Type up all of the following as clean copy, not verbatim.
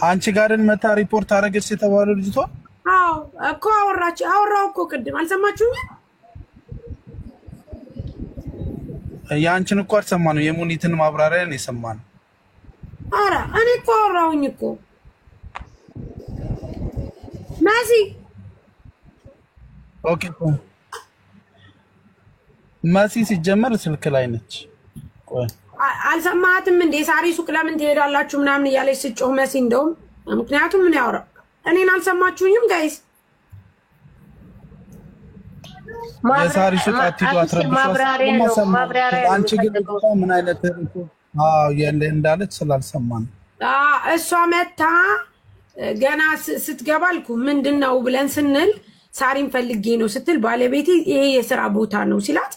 አንቺ ጋርን መታ ሪፖርት አረገች የተባለው ልጅቷ አዎ እኮ አወራው እኮ ቅድም አልሰማችሁም? ያንቺን እኮ አልሰማነው የሙኒትን ማብራሪያ ነው የሰማነው። አረ እኔ እኮ አወራውኝ እኮ ማዚ ኦኬ ማሲ ሲጀመር ስልክ ላይ ነች። ቆይ አልሰማህትም እንዴ? ሳሪ ሱቅ ለምን ትሄዳላችሁ ምናምን እያለች ስጮህ መሲ እንደውም ምክንያቱም ምን ያወራ እኔን አልሰማችሁኝም ጋይስ? የሳሪ ሱቅ አትይዱ አትረብሹ። አንቺ ግን ምን አይነት ያለ እንዳለች ስላልሰማን እሷ መታ ገና ስትገባ አልኩ ምንድነው ብለን ስንል ሳሪን ፈልጌ ነው ስትል ባለቤቴ ይሄ የሥራ ቦታ ነው ሲላት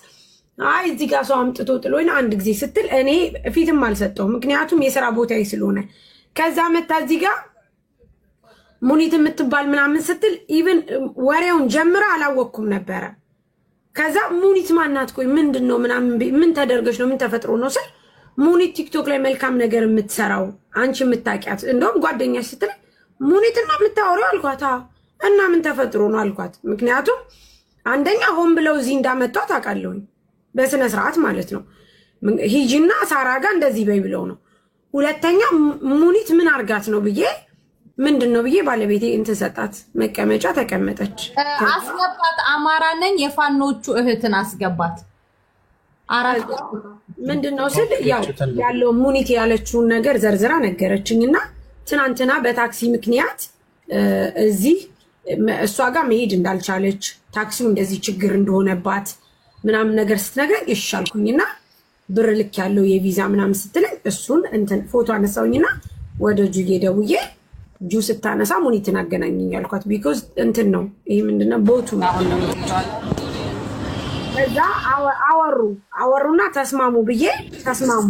አይ እዚህ ጋር ሰው አምጥቶ ጥሎኝ አንድ ጊዜ ስትል እኔ ፊትም አልሰጠው ምክንያቱም የሥራ ቦታዬ ስለሆነ ከዛ መታ እዚህ ጋር ሙኒት የምትባል ምናምን ስትል ኢቭን ወሬውን ጀምራ አላወቅኩም ነበረ። ከዛ ሙኒት ማናት ቆይ ምንድነው ምናምን ምን ተደርገሽ ነው ምን ተፈጥሮ ነው ስል ሙኒት ቲክቶክ ላይ መልካም ነገር የምትሰራው አንቺ የምታውቂያት እንደውም ጓደኛሽ ስትል ሙኒትና የምታወሪው አልኳት እና ምን ተፈጥሮ ነው አልኳት። ምክንያቱም አንደኛ ሆን ብለው እዚህ እንዳመጣው ታውቃለሁኝ በስነ ስርዓት ማለት ነው ሂጂና ሳራ ጋር እንደዚህ በይ ብለው ነው። ሁለተኛ ሙኒት ምን አርጋት ነው ብዬ ምንድነው ብዬ ባለቤቴ እንትን ሰጣት መቀመጫ ተቀመጠች። አስገባት አማራ ነኝ የፋኖቹ እህትን አስገባት። አራት ምንድነው ስል ያለው ሙኒት ያለችውን ነገር ዘርዝራ ነገረችኝና ትናንትና በታክሲ ምክንያት እዚህ እሷ ጋር መሄድ እንዳልቻለች ታክሲው እንደዚህ ችግር እንደሆነባት ምናምን ነገር ስትነግረኝ እሻልኩኝና ብር ልክ ያለው የቪዛ ምናምን ስትለኝ እሱን እንትን ፎቶ አነሳውኝና ወደ ጁዬ ደውዬ ጁ ስታነሳ ሙኒትን አገናኘኝ ያልኳት ቢኮዝ እንትን ነው ይሄ ምንድነው ቦቱ ነው። ከዛ አወሩና ተስማሙ ብዬ ተስማሙ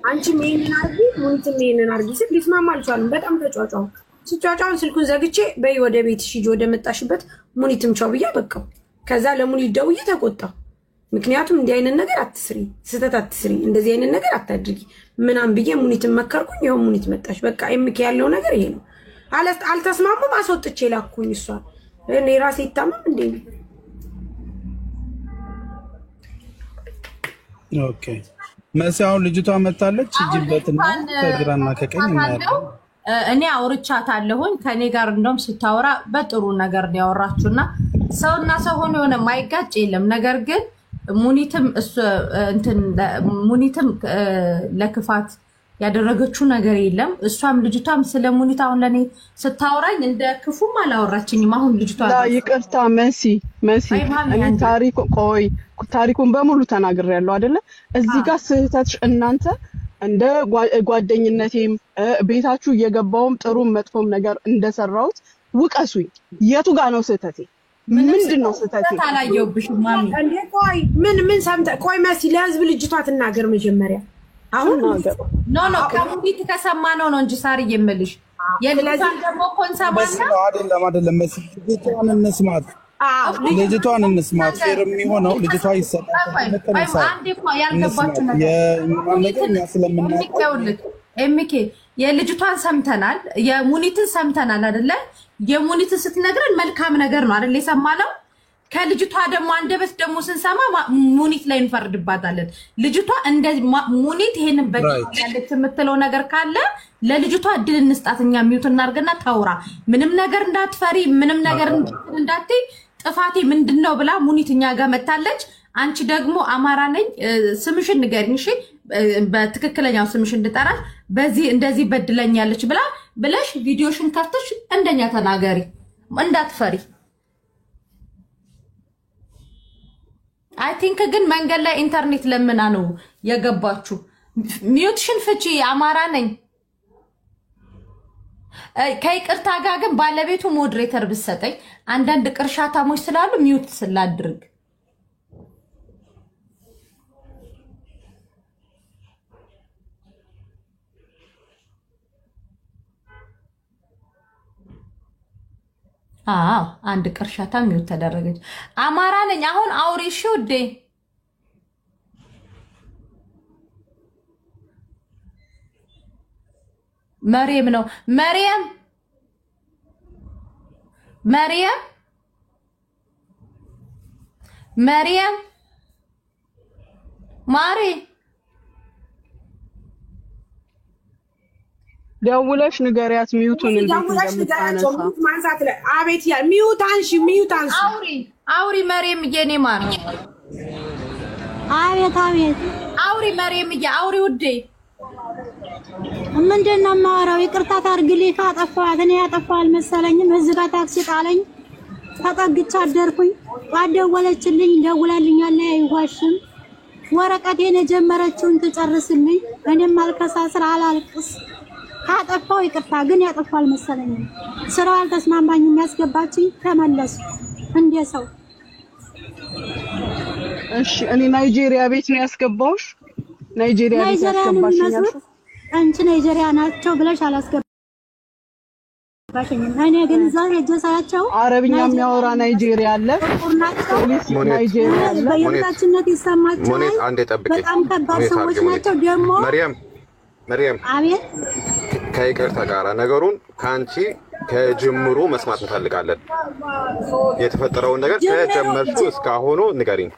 አንቺ ምን አርጊ ሙኒት ምን አርጊ ሲል ሊስማማ አልቻለም። በጣም ተጫጫው ሲጫጫውን ስልኩን ዘግቼ በይ ወደ ቤትሽ ሂጂ ወደ መጣሽበት ሙኒትም ቻው ብዬ በቃው። ከዛ ለሙኒት ደውዬ ተቆጣው። ምክንያቱም እንዲህ አይነት ነገር አትስሪ ስተት አትስሪ እንደዚህ አይነት ነገር አታድርጊ ምናም ብዬ ሙኒትን መከርኩኝ። ይሄው ሙኒት መጣሽ በቃ ኤምኬ ያለው ነገር ይሄ ነው። አልተስማሙም አስወጥቼ ላኩኝ። እሷ እኔ ራሴ ይታመም እንዴ ኦኬ መሲያው ልጅቷ መጣለች እጅበትና ከግራና ከቀኝ ማለት እኔ አውርቻታለሁኝ ከኔ ጋር እንደውም ስታወራ በጥሩ ነገር ነው ያወራችሁና ሰውና ሰው ሆኖ የሆነ ማይጋጭ የለም። ነገር ግን ሙኒትም ለክፋት ያደረገችው ነገር የለም። እሷም ልጅቷም ስለ ሙኒት አሁን ለኔ ስታወራኝ እንደ ክፉም አላወራችኝም። አሁን ልጅቷ ይቅርታ መሲ ታሪኩን በሙሉ ተናግሬያለሁ አይደለ? እዚህ ጋር ስህተትሽ እናንተ እንደ ጓደኝነቴም ቤታችሁ እየገባውም ጥሩም መጥፎም ነገር እንደሰራሁት ውቀሱኝ። የቱ ጋር ነው ስህተቴ? ምንድነው ስህተቴ? ታላየውብሽ ማሚ እንዴ ቆይ ሰምተ ቆይ መሲ ለህዝብ ልጅቷ ትናገር መጀመሪያ። አሁን ኖ ከሙኒት ከሰማነው ነው እንጂ ሳሪ የምልሽ የልጅቷን ደግሞ ኮንሰማና አይደለም መሲ ልጅቷን እንስማት ፌር የሚሆነው ልጅቷ ይሰጣል። አንዴ እኮ ያልገባችሁ ነገር ኤምኬ የልጅቷን ሰምተናል የሙኒትን ሰምተናል አይደለ? የሙኒትን ስትነግረን መልካም ነገር ነው አይደል የሰማነው። ከልጅቷ ደግሞ አንደበት ደግሞ ስንሰማ ሙኒት ላይ እንፈርድባታለን። ልጅቷ እንደ ሙኒት ይሄንን በቃለች የምትለው ነገር ካለ ለልጅቷ እድል እንስጣትኛ ሚውት እናርገና ታውራ ምንም ነገር እንዳትፈሪ ምንም ነገር እንዳትይ ጥፋቴ ምንድነው ብላ ሙኒትኛ ጋር መታለች። አንቺ ደግሞ አማራ ነኝ ስምሽን ንገሪኝ እሺ በትክክለኛው ስምሽን እንድጠራሽ በዚህ እንደዚህ በድለኛለች ብለሽ ቪዲዮሽን ከፍተሽ እንደኛ ተናገሪ እንዳትፈሪ። አይ ቲንክ ግን መንገድ ላይ ኢንተርኔት ለምና ነው የገባችሁ። ሚውትሽን ፍቺ አማራ ነኝ ከይቅርታ ጋር ግን ባለቤቱ ሞዴሬተር ብትሰጠኝ አንዳንድ ቅርሻታሞች ስላሉ ሚውት ስላድርግ አንድ ቅርሻታ ሚውት ተደረገች። አማራ ነኝ አሁን አውሪሽ ውዴ መሪም ነው መሪም مريم ماري ደውለሽ ንገሪያት ሚዩቱን ደውለሽ ንገሪያቸው ማንሳት ላይ አቤት ያ ሚዩት አንሺ አውሪ መሪም የኔ ማር አቤት አውሪ መሪም አውሪ ውዴ ምንድነው ማወራው ይቅርታ ታርግልኝ ካጠፋት እኔ ያጠፋው አልመሰለኝም እዚህ ጋር ታክሲ ጣለኝ ተጠግቻ አደርኩኝ ባደወለችልኝ ደውላልኛል አይዋሽም ወረቀቴን የጀመረችውን ትጨርስልኝ እኔም አልከሳስራ አላልቅስ ካጠፋው ይቅርታ ግን ያጠፋው አልመሰለኝም ስራው አልተስማማኝም ያስገባችኝ ተመለስ እንደሰው እሺ እኔ ናይጄሪያ ቤት ነው ያስገባውሽ ናይጄሪያ ቤት ያስገባሽኝ አንቺ ናይጄሪያ ናቸው ብለሽ አላስገባሽኝም እኔ ግን ዛሬ ጀሳያቸው አረብኛ የሚያወራ ናይጄሪያ አለ ናይጄሪያ አለ በየታችነት ይሰማቸው ሞኔት አንዴ ጠብቂ በጣም ከባድ ሰዎች ናቸው ደግሞ መሪያም አቤት ከይቅርታ ጋር ነገሩን ካንቺ ከጅምሩ መስማት እንፈልጋለን የተፈጠረውን ነገር ከጀመርሹ እስካሁኑ ንገሪኝ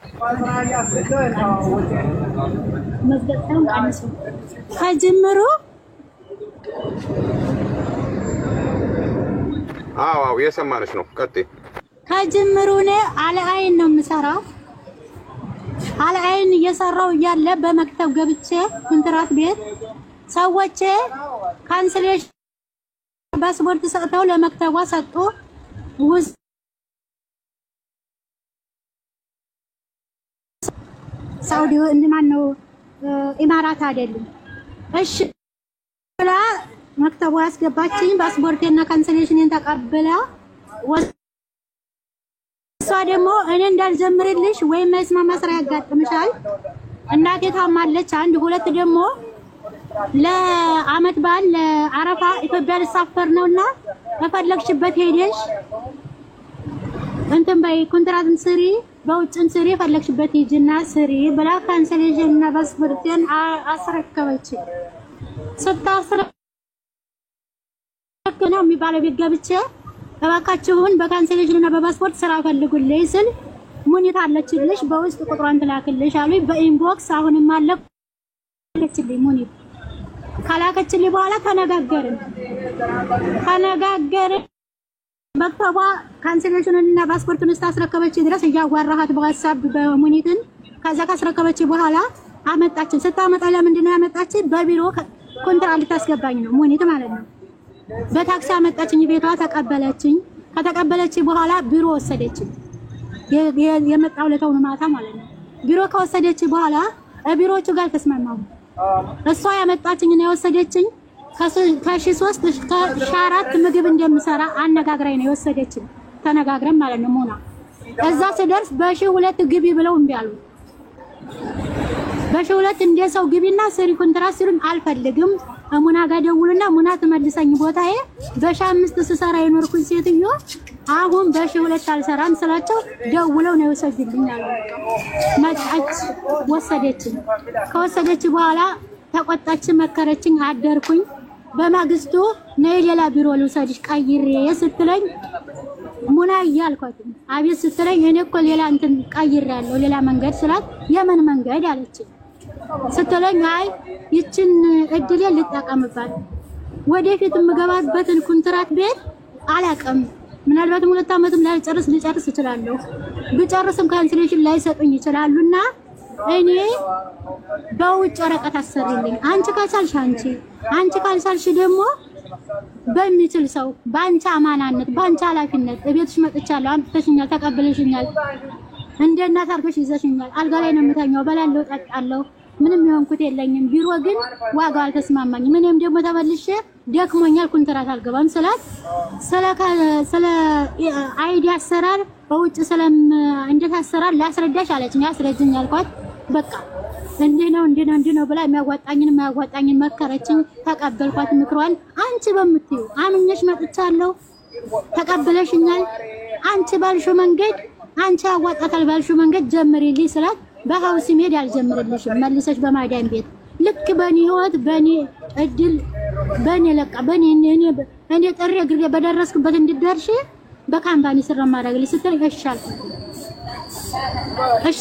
መዝገጠም አንሱ ከጅምሩ አዎ የሰማነሽ ነው ቀጥይ ከጅምሩ ነው አለአይን ነው የምሰራው አለአይን እየሰራው እያለ በመክተብ ገብቼ ኮንትራት ቤት ሰዎች ካንስሌሽን ፓስፖርት ሰጥተው ለመክተቧ ሰጡ ሳውዲ እንደማን ነው ኢማራት አይደለም እሺ ብላ መክተቧ ያስገባችኝ ፓስፖርቴና ካንስሌሽንን ተቀበላ እሷ ደግሞ እኔ እንዳልጀምርልሽ ወይም መስማማ ስራ ያጋጥምሻል እናቴ ታማለች አንድ ሁለት ደግሞ ለአመት በዓል ለአረፋ ኢትዮጵያ ልሳፈር ነውና ተፈለግሽበት ሄደሽ እንትን በይ ኮንትራትም ስሪ በውጭም ስሪ ፈለግሽበት ሂጂና ስሪ ብላ ካንሰሌሽን እና ፓስፖርቴን አስረከበች ስታስረክና የሚባለው ቤት ገብቼ እባካችሁን በካንሰሌሽን እና በፓስፖርት ስራ ፈልጉልኝ ስል ሙኒት አለችልሽ በውስጥ ቁጥሯን ትላክልሽ አሉኝ በኢንቦክስ አሁንም አለችልኝ ሙኒት ካላከችልኝ በኋላ ተነጋገርን መክተቧ ካንሰሌሽኑን እና ፓስፖርቱን ስታስረከበች ድረስ እያዋራሃት በዋትስአፕ በሙኒትን ከዛ ካስረከበች በኋላ አመጣችን ስታመጣ ለምንድን ነው ያመጣችን በቢሮ ኮንትራት ልታስገባኝ ነው ሙኒት ማለት ነው በታክሲ አመጣችኝ ቤቷ ተቀበለችኝ ከተቀበለች በኋላ ቢሮ ወሰደችኝ የመጣው ለታው ማታ ማለት ነው ቢሮ ከወሰደች በኋላ ቢሮቹ ጋር ተስማማው እሷ ያመጣችኝ ነው የወሰደችኝ ከ3 እስከ 4 ምግብ እንደምሰራ አነጋግራኝ ነው የወሰደችኝ ተነጋግረን ማለት ነው ሞና እዛ ስደርስ በ2 ግቢ ብለው እምቢ አሉ በ2 እንደሰው ግቢና ስሪ ኮንትራት ሲሉን አልፈልግም ሙና ጋር ደውልና ሙና ተመልሰኝ ቦታዬ በ5 ስሰራ የኖርኩኝ ሴትዮ አሁን በ2 አልሰራም ስላቸው ደውለው ነው የወሰዱልኝ አሉ መጣች ወሰደችኝ ከወሰደች በኋላ ተቆጣች መከረችኝ አደርኩኝ በማግስቱ ነይ ሌላ ቢሮ ልውሰድሽ ቀይሬ ስትለኝ ሙና ያልኳት አቤት ስትለኝ እኔ እኮ ሌላ እንትን ቀይሬያለሁ ሌላ መንገድ ስላት የምን መንገድ አለችኝ ስትለኝ አይ ይችን እድል ልጠቀምባት ወደፊት የምገባበትን ኮንትራት ቤት አላቀም ምናልባት 2 አመትም ላይ ልጨርስ እችላለሁ ብጨርስም ካንስሌሽን ላይ ሰጡኝ ይችላሉና እኔ በውጭ ወረቀት አሰርልኝ አንቺ ካልቻልሽ አንቺ ካልቻልሽ ደግሞ በሚችል ሰው ባንቺ አማናነት ባንቺ ኃላፊነት ቤትሽ መጥቻለሁ አምጥተሽኛል ተቀበለሽኛል እንደናት አርገሽ ይዘሽኛል አልጋ ላይ ነው የምተኛው በላለው ጠጣለሁ ምንም ይሆንኩት የለኝም ቢሮ ግን ዋጋው አልተስማማኝም ምንም ደግሞ ተበልሼ ደክሞኛል ኮንትራት አልገባም ስላት ስለ አይዲ አሰራር በውጭ እንዴት አሰራር ላስረዳሽ አለችኝ አስረጅኝ አልኳት በቃ እንዴ ነው ብላ የሚያዋጣኝን መከረችኝ ተቀበልኳት ምክሯን አንቺ በምትዩ አምኜሽ መጥቻለሁ ተቀበለሽኛል አንቺ ባልሽው መንገድ አንቺ ያዋጣታል ባልሽው መንገድ ጀምሪልኝ ስላት በሃውስ ሜድ ያልጀምርልሽም መልሰሽ በማዳን ቤት ልክ በኔ ህይወት በኔ እድል በኔ ለቃ በኔ እኔ ጥሪ ግሬ በደረስኩበት እንድደርሽ በካምፓኒ ስራ ማድረግልኝ ስትል እሺ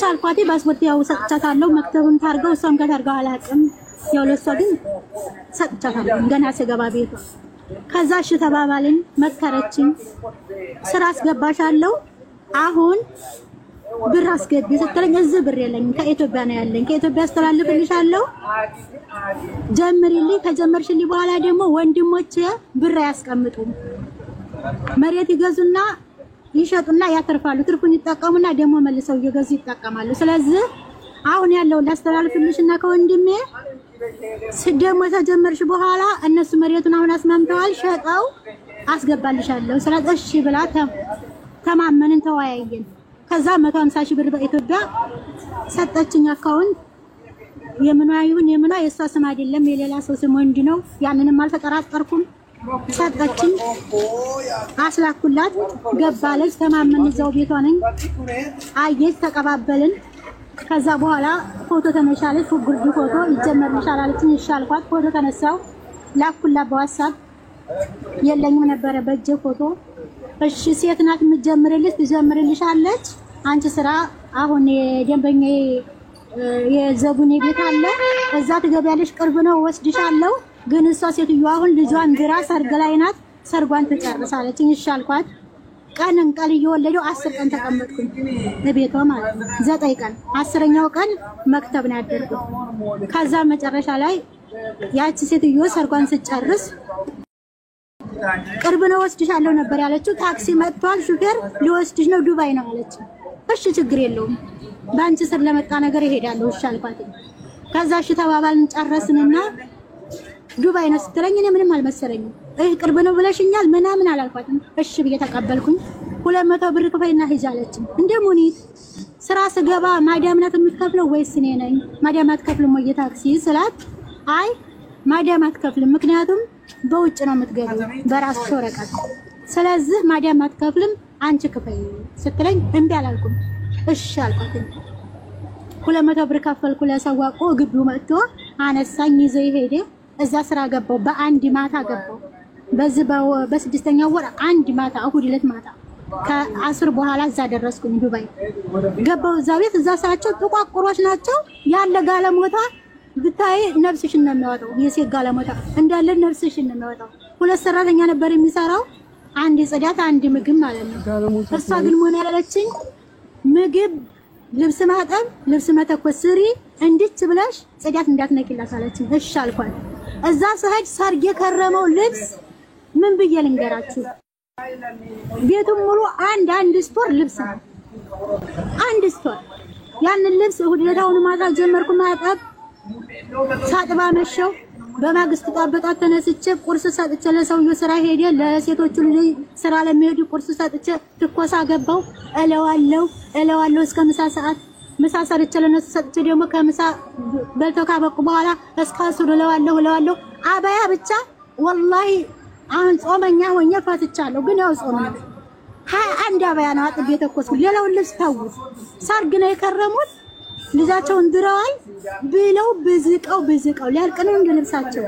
አልኳት። ፓስፖርት ያው ሰጥቻታለሁ። መክተቡን ታርገው እሷም ከታርገው አላውቅም። ያው ለሷ ግን ሰጥቻታለሁ ገና ስገባ ቤቷ። ከዛ እሺ ተባባልን። መከረችኝ። ስራ አስገባሻለሁ አሁን ብር አስገቢ ስትለኝ እዚህ ብር የለኝም ከኢትዮጵያ ነው ያለኝ። ከኢትዮጵያ አስተላልፍልሻለሁ ጀምሪልኝ። ከጀመርሽልኝ በኋላ ደግሞ ወንድሞቼ ብር ያስቀምጡም መሬት ይገዙና ይሸጡና ያተርፋሉ። ትርፉን ይጠቀሙና ደግሞ መልሰው እየገዙ ይጠቀማሉ። ስለዚህ አሁን ያለው ላስተላልፍልሽና ከወንድሜ ደግሞ ተጀመርሽ በኋላ እነሱ መሬቱን አሁን አስማምተዋል ሸጠው አስገባልሻለሁ። ስለዚህ እሺ ብላ ተማመንን ተወያየን። ከዛ 150,000 ብር በኢትዮጵያ ሰጠችኝ አካውንት። የምኗ የሷ ስም አይደለም የሌላ ሰው ስም ወንድ ነው። ያንንም አልተጠራጠርኩም። ሰጠችኝ አስላኩላት። ገባለች። ተማመን እዛው ቤቷ ነኝ። አየች ተቀባበልን። ከዛ በኋላ ፎቶ ተነሻለች። ጉርድ ፎቶ ይጀመርልሻል አለችኝ። እሺ አልኳት። ፎቶ ተነሳው ላኩላት በዋትስአፕ። የለኝም ነበረ በእጄ ፎቶ። እሺ ሴት ናት የምትጀምርልሽ ትጀምርልሻለች። አንቺ ስራ አሁን የደንበኛዬ የዘቡኔ ቤት አለ እዛ ትገቢያለሽ ቅርብ ነው ወስድሻለሁ። ግን እሷ ሴትዮዋ አሁን ልጇን ግራ ሰርግ ላይ ናት። ሰርጓን ትጨርሳለች። እሺ አልኳት። ቀን እየወለደው 10 ቀን ተቀመጥኩኝ በቤቷ ማለት ነው። 9 ቀን 10ኛው ቀን መክተብ ነው ያደርኩት። ከዛ መጨረሻ ላይ ያቺ ሴትዮ ሰርጓን ስጨርስ ቅርብ ነው ወስድሻለሁ ነበር ያለችው። ታክሲ መጥቷል ሹፌር ሊወስድሽ ነው ዱባይ ነው አለች። እሺ ችግር የለውም ባንቺ ስር ለመጣ ነገር ይሄዳለሁ እሺ አልኳት። ከዛ እሺ ተባባልን ጨረስንና ዱባይ ነው ስትለኝ እኔ ምንም አልመሰለኝም። ቅርብ ነው ብለሽኛል ምናምን አላልኳትም። እሺ ብዬ ተቀበልኩኝ። 200 ብር ክፈይና ሂጂ አለችኝ። እንደ ሙኒት ስራ ስገባ ማዳም ናት የምትከፍለው ወይስ እኔ ነኝ? ማዳም አትከፍልም ወይ ታክሲ ስላት አይ ማዳም አትከፍልም ምክንያቱም በውጭ ነው የምትገቢው በራስሽ ወረቀት። ስለዚህ ማዳም አትከፍልም አንቺ ክፈይ ስትለኝ እምቢ አላልኩም። እሺ አልኳት። 200 ብር ከፈልኩ ለሰዋቆ ግቢው መጥቶ አነሳኝ ይዘይ ሄደ። እዛ ስራ ገባው። በአንድ ማታ ገባው። በዚህ በ6ኛው ወር አንድ ማታ እሁድ ዕለት ማታ ከ10 በኋላ እዛ ደረስኩኝ ዱባይ ገባው። እዛ ቤት እዛ ሳቸው ጥቋቁሮች ናቸው ያለ ጋለሞታ ብታይ ነፍስሽን ነው የሚያወጣው። የሴት ጋለሞታ እንዳለ ነፍስሽን ነው የሚያወጣው። 2 ሰራተኛ ነበር የሚሰራው አንድ ጽዳት አንድ ምግብ ማለት ነው። እሷ ግን ምን ያለችኝ ምግብ ልብስ ማጠብ ልብስ መተኮስ ስሪ እንድች ብለሽ ጽዳት እንዳትነቂላት አለችኝ። እሺ አልኳት። እዛ ሰሃጅ ሰርግ የከረመው ልብስ ምን ብዬ ልንገራችሁ ቤቱን ሙሉ አንድ ስቶር ልብስ ነው። አንድ ስቶር ያንን ልብስ እሁድ ዕለታውን ማታ ጀመርኩ ማጠብ። ሳጥባ መሸው። በማግስቱ ጣበጣት ተነስቼ ቁርስ ሰጥቼ ለሰውየው ስራ ሄደ። ለሴቶቹ ልጅ ስራ ለሚሄዱ ቁርስ ሰጥቼ ትኮሳ ገባው። እለዋለሁ እስከ ምሳ ሰዓት። ምሳ ሰርቼ ለነሱ ሰጥቼ ደግሞ ከምሳ በልተው ካበቁ በኋላ እስከ አሱር እለዋለሁ። አባያ ብቻ ወላሂ አሁን ጾመኛ ሆኜ ፈትቻለሁ። ግን ያው ጾም ነው። 21 አባያ ነው አጥቤ ተኮስኩ። ሌላውን ልብስ ታውት ሰርግ ነው የከረሙት። ልጃቸውን ድረዋል ብለው ብዝቀው ሊያልቅ ነው እንደ ልብሳቸው።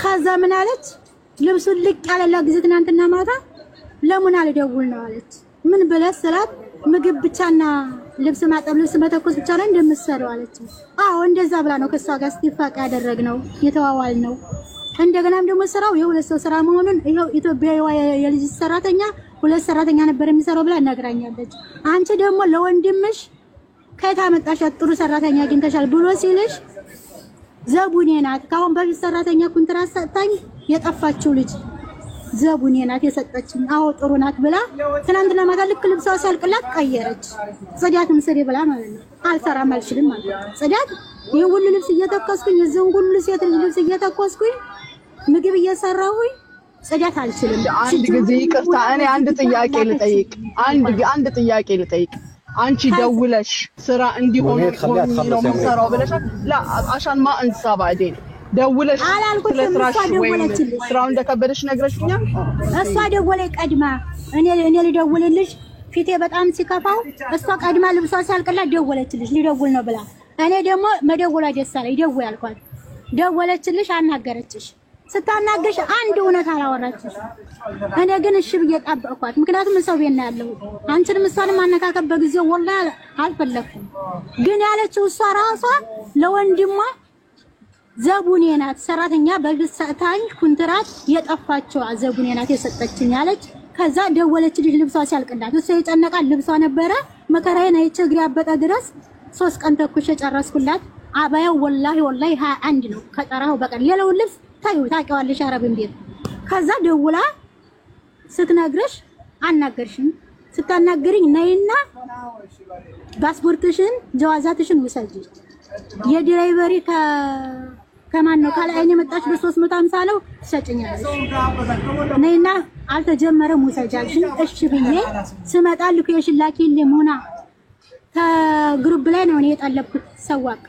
ከዛ ምን አለች ልብሱን ልቅ ያለላ ጊዜ ትናንትና ማታ ለምን አልደውል ነው አለች። ምን ብለስ ስላት ምግብ ብቻና ልብስ ማጠብ ልብስ መተኮስ ብቻ ነው እንደምትሰራው አለች። አዎ እንደዛ ብላ ነው ከሷ ጋር ስቲፋቅ ያደረግነው የተዋዋል ነው። እንደገናም ደግሞ ስራው የሁለት ሰው ስራ መሆኑን ይሄው ኢትዮጵያዊ የልጅ ሰራተኛ 2 ሰራተኛ ነበር የሚሰራው ብላ ነግራኛለች። አንቺ ደግሞ ለወንድምሽ ከታ መጣሻት ጥሩ ሰራተኛ አግኝተሻል ብሎ ሲልሽ ዘቡኔ ናት ካሁን በፊት ሰራተኛ ኮንትራት ሰጣኝ የጠፋችው ልጅ ዘቡኔ ናት የሰጠችኝ። አዎ ጥሩ ናት ብላ ትናንትና ማታ ልክ ልብሷ ሲያልቅላት ቀየረች። ጽዳትም ስሪ ብላ ማለት ነው። አልሰራም አልችልም ማለት ነው። ጽዳት የሁሉ ልብስ እየተኮስኩኝ እዚህን ሁሉ ሴት ልብስ እየተኮስኩኝ ምግብ እየሰራሁኝ ጽዳት አልችልም። አንድ ጊዜ ይቅርታ እኔ አንድ ጥያቄ ልጠይቅ። አንድ ጥያቄ ልጠይቅ። አንቺ ደውለሽ ስራ እንዲሆን ነው የምሰራው ብለሻል? لا عشان ما انسى بعدين ደውለሽ ለስራሽ ወይ ስራው እንደከበደሽ ነግረሽኛል? እሷ ደወለኝ ቀድማ። እኔ ልደውልልሽ ፊቴ በጣም ሲከፋው እሷ ቀድማ ልብሷ ሲያልቅላት ደወለችልሽ ሊደውል ነው ብላ። እኔ ደግሞ መደወላ ደስ አለኝ ደውል አልኳት። ደወለችልሽ አናገረችሽ። ስታናገሽ አንድ እውነት አላወራችሽ። እኔ ግን እሺ ብዬ ጠበቅኳት። ምክንያቱም ሰው ቤት ነው ያለው። አንቺንም እሷንም ማነካከብ በጊዜው ወላሂ አልፈለኩም። ግን ያለችው እሷ ራሷ ለወንድሟ ዘቡኔ ናት ሰራተኛ በግሳታኝ ኩንትራት የጠፋችው ዘቡኔ ናት የሰጠችኝ አለች። ከዛ ደወለችልኝ ልብሷ ሲያልቅላት እሷ የጨነቃት ልብሷ ነበረ። መከራዬን አይቼ እግሬ አበጠ ድረስ 3 ቀን ተኩሽ ጨረስኩላት። አባያው ወላሂ 21 ነው ከጠራው በቀር ሌላው ልብስ ታውቂዋለሽ አረብን ቤት። ከዛ ደውላ ስትነግርሽ አናገርሽኝ ስታናገሪኝ ነይና ፓስፖርትሽን ጀዋዛትሽን ውሰጂ የድራይቨሪ ከማን ነው ካለ አይኔ መጣች በ350 ነው ትሰጪኛለሽ ነይና አልተጀመረም ውሰጃልሽ። እሺ ብዬ ስመጣ ልኩሽን ላኪልኝ ሙና ከግሩፕ ላይ ነው የጠለብኩት ሰዋቅ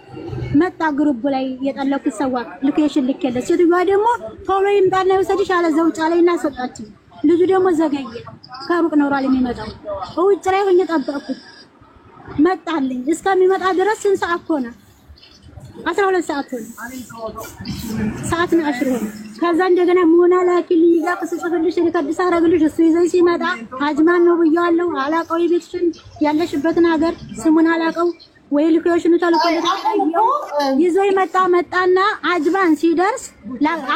መጣ ግሩፕ ላይ የጠለብኩት ሰዋቅ ልኩሽን ልከለ ሴትዮዋ ደግሞ ቶሎ ይምጣና ይወሰድሽ አለ ዘውጫ ላይና ሰጣች። ልጁ ደግሞ ዘገየ ከሩቅ ነው ራል የሚመጣው ውጭ ላይ ሆኜ ጠበቅኩት። መጣልኝ እስከሚመጣ ድረስ ስንት ሰዓት ሆነ? 12 ሰዓት ሆነ። ሰዓት ነው 10 ሆነ። ከዛ እንደገና ሙና ላኪልኝ ይዛቅ ስጽፍልሽ ለከድስ አረግልሽ እሱ ይዘይ ሲመጣ አጅማን ነው ብያለሁ። አላቀው የቤትሽን ያለሽበትን ሀገር ስሙን አላቀው ወይ ልኩሽኑ ተልቆለታ ይዘይ መጣና አጅማን ሲደርስ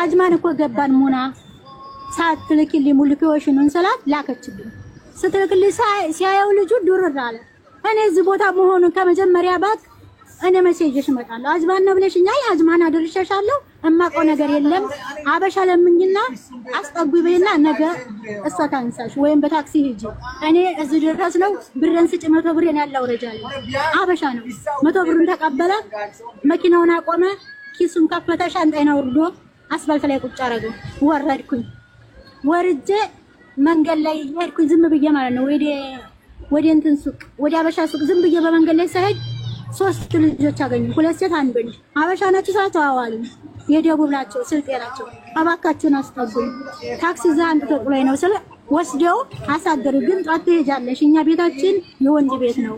አጅማን እኮ ገባን ሙና ሳትልክልኝ ሙልኩሽኑን ሰላት ላከችልኝ። ስትልክልኝ ሲያየው ልጁ ዱርር አለ። እኔ እዚህ ቦታ መሆኑን ከመጀመሪያ ባክ እኔ መሴጅሽ እመጣለሁ አጅማን ነው ብለሽኛል አጅማን አድርሻሻለሁ እማቆ ነገር የለም አበሻ ለምኝና አስጠጉበይና ነገ እሷ ታንሳሽ ወይም በታክሲ ሂጂ እኔ እዚህ ድረስ ነው ብረን ስጭ 100 ብር ያለው ረጃለሁ አበሻ ነው 100 ብሩን ተቀበለ መኪናውን አቆመ ኪሱን ከፈተ ሻንጣይና ወርዶ አስፋልት ላይ ቁጭ አረገው ወረድኩኝ ወርጄ መንገድ ላይ ሄድኩኝ ዝም ብዬ ማለት ነው ወደ እንትን ሱቅ ወደ አበሻ ሱቅ ዝም ብዬ በመንገድ ላይ ሰሄድ 3 ልጆች አገኘሁ 2 ሴት 1 ወንድ አበሻ ናቸው ሳተዋዋሉ የደቡብ ናቸው ስልጤ ናቸው አባካችሁን አስጠጉኝ ታክሲ ዛንት ተጥሎኝ ነው ስለ ወስደው አሳደሩ ግን ጧት ትሄጃለሽ እኛ ቤታችን የወንድ ቤት ነው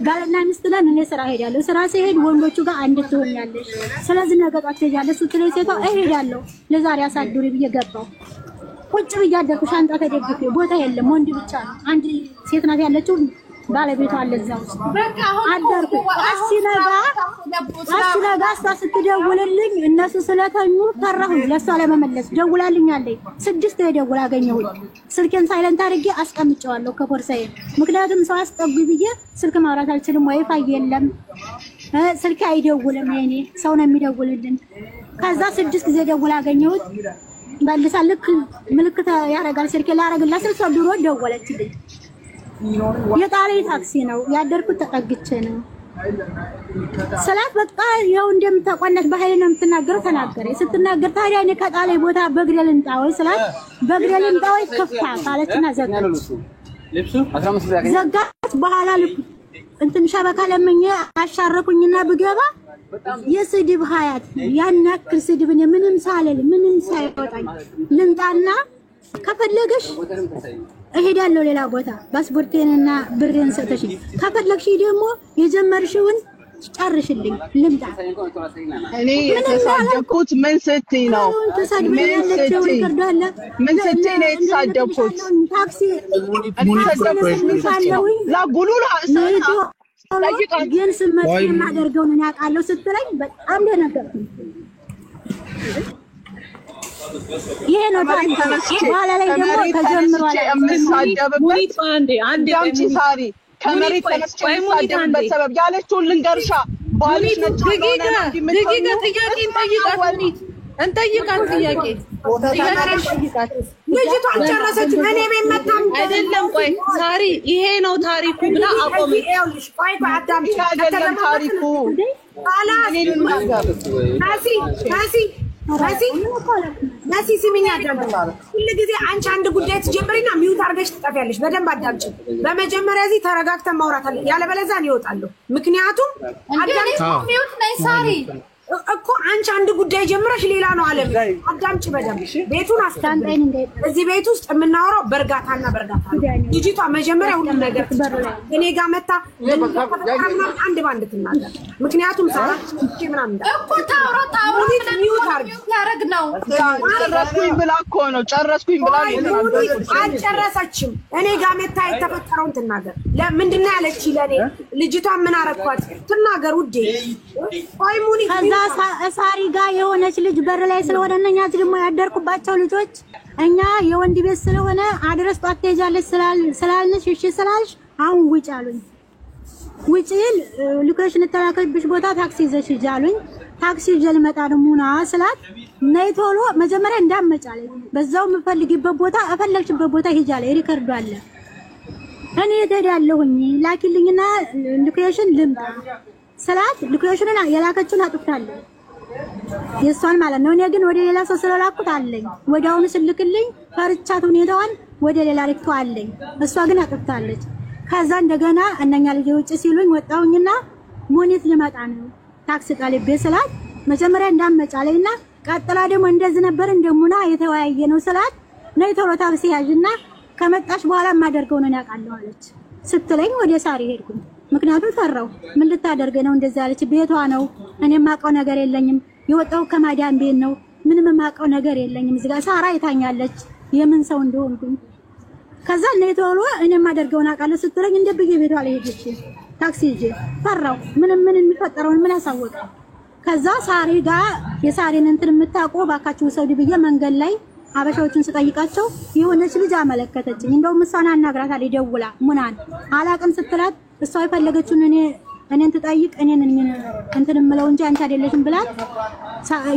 ባልና ሚስት ነን እኔ ስራ ሄዳለሁ ስራ ሲሄድ ወንዶቹ ጋር አንድ ትሆኛለሽ ስለዚህ ነገ ጧት ትሄጃለሽ ስትለኝ ሴቷ እሄዳለሁ ለዛሬ አሳድሩ ብዬ ገባሁ ቁጭ ብዬ አደርኩ ሻንጣ ተደግፌ ቦታ የለም ወንድ ብቻ ነው አንድ ሴት ናት ያለችው ባለቤቷ አለዛው በቃ አደርኩ አስነጋ ስትደውልልኝ እነሱ ስለተኙ ፈራሁ ለሷ ለመመለስ ደውላልኛለኝ 6 የደውል አገኘሁኝ ስልኬን ሳይለንት አድርጌ አስቀምጨዋለሁ ከቦርሳዬ ምክንያቱም ሰው አስጠጉ ብዬ ስልክ ማውራት አልችልም ዋይፋይ የለም ስልክ አይደውልም የኔ ሰው ነው የሚደውልልን ከዛ 6 ጊዜ ደውል አገኘሁት ባልሳልክ ምልክት ያረጋል ስልኬ ላረግላት ስልክ ድሮ ደወለችልኝ የጣሪ ታክሲ ነው ያደርኩት ተጠግቼ ነው ሰላት በቃ ይኸው እንደምታቋነት በኃይል ነው የምትናገረው ተናገረ ስትናገር ታዲያ እኔ ከጣሪ ቦታ በግሬል እንጣው ሰላት በግሬል እንጣው ከፍታ ካለችና ዘጋት በኋላ እንትን ሸበካ ለምኜ አሻረኩኝና ብገባ የስድብ ሀያት ያናክር ስድብን ምንም ሳለል ምንም ሳይወጣኝ ልንጣና ከፈለገሽ እሄዳለሁ ሌላ ቦታ ፓስፖርቴንና ብሬን ሰጥተሽ ከፈለግሽ ደግሞ የጀመርሽውን ጨርሽልኝ ልምጣ እኔ የተሳደብኩት ምን ስትይ ነው ምን ስትይ ነው የተሳደብኩት ታክሲ ላጉሉላ ግን ስመት የማደርገው ነው ያውቃለሁ ስትለኝ በጣም ደነገጥኩኝ ይሄ ነው ታሪክ በኋላ ላይ ደግሞ ተጀምሯል ሙኒት አንዴ ሳሪ ከመሬት ተነስቼ የምሳደብበት ሰበብ ያለችውን ልንገርሻ ባልሽ ነጭ ደቂቃ ጥያቄ እንጠይቃት ሙኒት እንጠይቃት ጥያቄ ልጅቷን ጨረሰች እኔ ቤት መጣም አይደለም ቆይ ሳሪ ይሄ ነው ታሪኩ ብላ አቆመች ቆይ አዳምጪ አይደለም ታሪኩ ናሲ ሲሚኛ አዳምጪ ሁሉ ጊዜ አንቺ አንድ ጉዳይ ትጀምሪና ሚውት አድርገሽ ትጠፊያለሽ በደንብ አዳምጪ በመጀመሪያ እዚህ ተረጋግተን ማውራት አለ ያለበለዚያ ነው ይወጣሉ ምክንያቱም አዳምጪ ሚውት ነይ ሳሪ እኮ አንቺ አንድ ጉዳይ ጀምረሽ ሌላ ነው አለም አዳምጪ በደም ቤቱን አስተንጠኝ እዚህ ቤት ውስጥ የምናወራው በርጋታና በርጋታ ልጅቷ መጀመሪያ ሁሉ ነገር እኔ ጋር መጣ አንድ ባንድ ትናገር ምክንያቱም ሳራት ምናምን እኮ ታውራ ያረግ ነው ጨረስኩኝ ብላ እኮ ነው ጨረስኩኝ ብላ አልጨረሰችም እኔ ጋር መጣ የተፈጠረውን ትናገር ለምንድን ነው ያለች ለኔ ልጅቷ ምን አረኳት ትናገር ውዴ ቆይ ሙኒ ሳሪ ጋር የሆነች ልጅ በር ላይ ስለሆነ እኛ ደግሞ ያደርኩባቸው ልጆች እኛ የወንድ ቤት ስለሆነ አድረስ ጧት ትሄጃለሽ ስላልንሽ እሺ ስላልሽ አሁን ውጭ አሉኝ ውጭል ሎኬሽን ተላከብሽ ቦታ ታክሲ ይዘሽ ሂጃሉኝ ታክሲ ይዘል መጣ ደሙና ስላት ነይ ቶሎ መጀመሪያ እንዳመጫለኝ በዛው የምፈልግበት ቦታ አፈለግሽበት ቦታ ሂጃለ ሪከርዱ አለ እኔ እሄዳለሁኝ ላኪልኝና ሎኬሽን ልምጣ ሰላት ሎኬሽኑን የላከችውን አጥፍታለሁ የሷን ማለት ነው እኔ ግን ወደ ሌላ ሰው ስለላኩት አለኝ ወዲያውኑ ስልክልኝ ፈርቻት ሁኔታዋን ወደ ሌላ ልክቶ አለኝ እሷ ግን አጥፍታለች ከዛ እንደገና እነኛ ልጅ ውጭ ሲሉኝ ወጣውኝና ሙኒት ልመጣ ነው ታክሲ ጣልቤ ሰላት መጀመሪያ እንዳመጫለኝና ቀጥላ ደግሞ እንደዚህ ነበር እንደሙና የተወያየ ነው ሰላት ነይ ቶሎ ታክሲ ያዥና ከመጣሽ በኋላ ማደርገው ነው ያቃለው አለች ስትለኝ ወደ ሳሪ ሄድኩኝ ምክንያቱም ፈራው ምን ልታደርገ ነው እንደዛ አለች ቤቷ ነው እኔ ማቀው ነገር የለኝም የወጣው ከማዳን ቤት ነው ምንም ማቀው ነገር የለኝም እዚህ ጋር ሳራ ይታኛለች የምን ሰው እንደሆንኩኝ ከዛ ነይቶሎ እኔ ማደርገውና ቃል ስትለኝ እንደብዬ ቤቷ ላይ ሄድኩ ታክሲ ይዤ ፈራው ምን የሚፈጠረው ምን ያሳወቀ ከዛ ሳሪ ጋር የሳሪን እንትን የምታቆ ባካችሁ ሰው ድብዬ መንገድ ላይ አበሻዎችን ስጠይቃቸው የሆነች ልጅ አመለከተችኝ እንደው ምሳና አናግራታለች ደውላ ሙናን አላቅም ስትላት እሷ የፈለገችውን እኔን ትጠይቅ እኔን እንትን ምለው እንጂ አንቺ አይደለሽም ብላት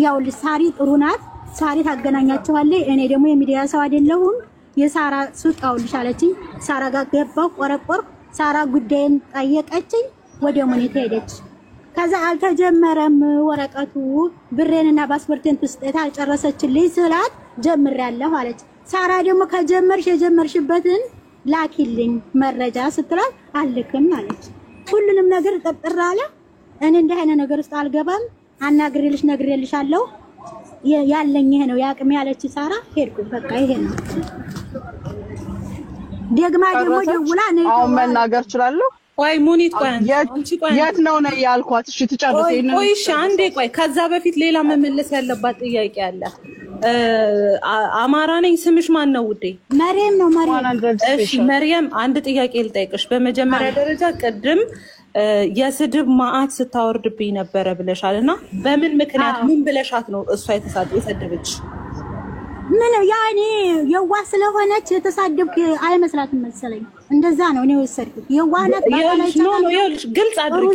ያው ሳሪ ጥሩ ናት ሳሪ ታገናኛቸዋለች እኔ ደግሞ የሚዲያ ሰው አይደለሁም የሳራ ሱጣውልሽ አለችኝ ሳራ ጋር ገባው ቆረቆር ሳራ ጉዳይን ጠየቀችኝ ወደ ሙኒት ሄደች ከዛ አልተጀመረም ወረቀቱ ብሬንና ፓስፖርቴን ትስጠታ አልጨረሰችልኝ ስላት ጀምሬያለሁ አለች ሳራ ደግሞ ከጀመርሽ የጀመርሽበትን ላኪልኝ መረጃ ስትላት አልልክም አለች ሁሉንም ነገር ተጠራለ እኔ እንደ አይነ ነገር ውስጥ አልገባም አናግሬልሽ ነግሬልሻለሁ ያለኝ ይሄ ነው ያቅም ያለች ሳራ ሄድኩ በቃ ይሄ ነው ደግማ ደግሞ ደውላ ነው አሁን መናገር እችላለሁ ቆይ ሙኒት ቆይ አንቺ ቆይ የት ነው ያልኳት እሺ ትጨርስ ይሄን ቆይ እሺ አንዴ ቆይ ከዛ በፊት ሌላ መመለስ ያለባት ጥያቄ አለ አማራ ነኝ ስምሽ ማን ነው ውዴ መርየም ነው መርየም እሺ መርየም አንድ ጥያቄ ልጠይቅሽ በመጀመሪያ ደረጃ ቅድም የስድብ ማአት ስታወርድብኝ ነበር ብለሻልና በምን ምክንያት ምን ብለሻት ነው እሷ የሰደበች ምን ያኔ የዋ ስለሆነች የተሳደብክ አይመስላትም መሰለኝ እንደዛ ነው እኔ ወሰድኩት የዋናት ይኸውልሽ ግልጽ አድርጊ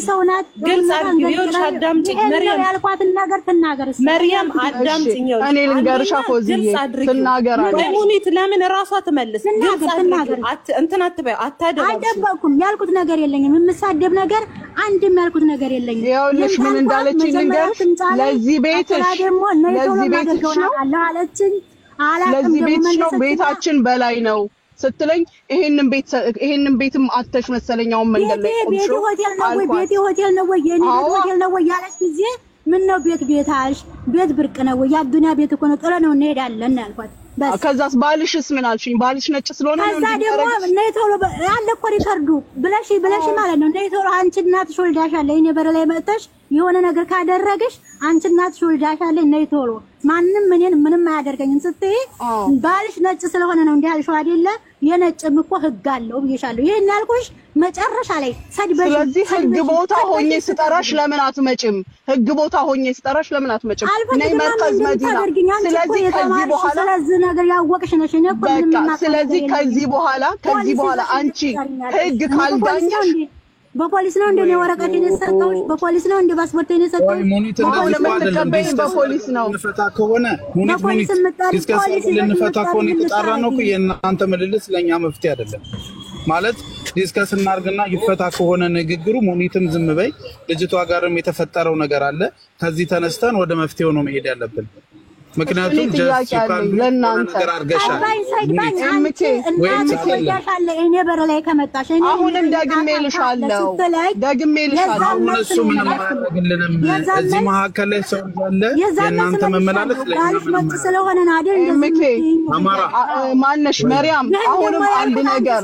ግልጽ አድርጊ ይኸውልሽ አዳምጪኝ መርየም ያልኳት ነገር ትናገር መርየም አዳምጪኝ እኔ ልንገርሽ አፎዚዬ ትናገር አለ ሙኒት ለምን ራሷ ትመልስ ግልጽ አድርጊ እንትን አትበይ አታደርጊ አልደበኩም ያልኩት ነገር የለኝም የምሳደብ ነገር አንድም ያልኩት ነገር የለኝም ይኸውልሽ ምን እንዳለች ልንገርሽ ለዚህ ቤትሽ ነው አለችኝ ለዚህ ቤትሽ ነው ቤታችን በላይ ነው ስትለኝ ይሄንን ቤትም አተሽ መሰለኛው መንገድ ላይ ቆምሽ ቤት ሆቴል ነው ወይ የኔ ሆቴል ነው ወይ ያለሽ ጊዜ ምን ነው ቤታሽ ቤት ብርቅ ነው ወይ ያዱና ቤት እኮ ነው ጥለ ነው እንሄዳለን ያልኳት ከዛስ ባልሽስ ምን አልሽኝ ባልሽ ነጭ ስለሆነ ነው ከዛ ደግሞ ነይቶሎ ያለ እኮ ሪከርዱ ብለሽ ማለት ነው ነይቶሎ አንቺ እናትሽ ወልዳሻለሽ እኔ በር ላይ መጥተሽ የሆነ ነገር ካደረግሽ አንቺ እናትሽ ወልዳሻለሽ ነይቶሎ ማንንም ምንም አያደርገኝም ስትይ ባልሽ ነጭ ስለሆነ ነው እንዴ አልሽው አይደለ የነጭም እኮ ህግ አለው ብዬሻለሁ ይሄን ያልኩሽ መጨረሻ ላይ ሰድበሽ ስለዚህ ህግ ቦታ ሆኜ ስጠራሽ ለምን አትመጭም ህግ ቦታ ሆኜ ስጠራሽ ለምን አትመጭም ነይ መርካዝ መዲና ስለዚህ ከዚህ በኋላ ስለዚህ ነገር ያወቅሽ ነሽ እኔ እኮ ምንም ስለዚህ ከዚህ በኋላ አንቺ ህግ ካልዳኛሽ በፖሊስ ነው እንደ ወረቀት የሰጠው በፖሊስ ነው እንደ ፓስፖርት የሰጠው ወይ ሙኒት በፖሊስ ነው ልንፈታ ከሆነ ሙኒት ዲስከስ ልንፈታ ከሆነ ተጣራ ነው የእናንተ መልልስ ለኛ መፍትሄ አይደለም ማለት ዲስከስ እናርግና ይፈታ ከሆነ ንግግሩ ሙኒትም ዝም በይ ልጅቷ ጋርም የተፈጠረው ነገር አለ ከዚህ ተነስተን ወደ መፍትሄው ነው መሄድ ያለብን ምክንያቱም ጥያቄ አለኝ ለእናንተ እኔ በር ላይ ከመጣሽ አሁንም ደግሜ ልሻለሁ አሁን እሱ ምንም አያደርግልንም እዚህ መሀከል ላይ ሰው አለ የእናንተ መመላለስ ለምን ስለሆነ ነው አይደል እንደዚህ አማራ ማነሽ መርያም አሁንም አንድ ነገር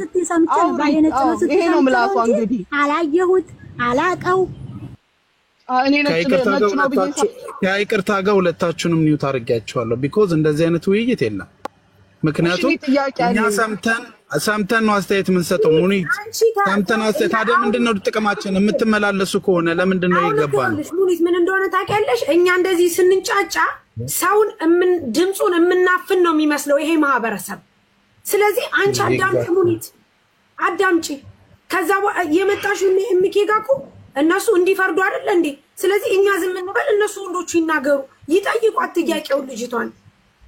ይሄ ነው ምላሷ እንግዲህ አላየሁት አላቀው እኔ ከይቅርታ ጋር ሁለታችሁንም ኒውት አድርጌያቸዋለሁ ቢኮዝ እንደዚህ አይነት ውይይት የለም ምክንያቱም እኛ ሰምተን ነው አስተያየት የምንሰጠው ሙኒት ሰምተን አስተያየት ታዲያ ምንድነው ጥቅማችን የምትመላለሱ ከሆነ ለምንድነው ይገባል ሙኒት ምን እንደሆነ ታውቂያለሽ እኛ እንደዚህ ስንጫጫ ሰውን ድምጹን የምናፍን ነው የሚመስለው ይሄ ማህበረሰብ ስለዚህ አንቺ አዳምጪ ሙኒት አዳምጪ ከዛ የመጣሽው እምኬ ጋር እኮ እነሱ እንዲፈርዱ አይደል እንዴ ስለዚህ እኛ ዝም እንበል እነሱ ወንዶቹ ይናገሩ ይጠይቋት ጥያቄው ልጅቷን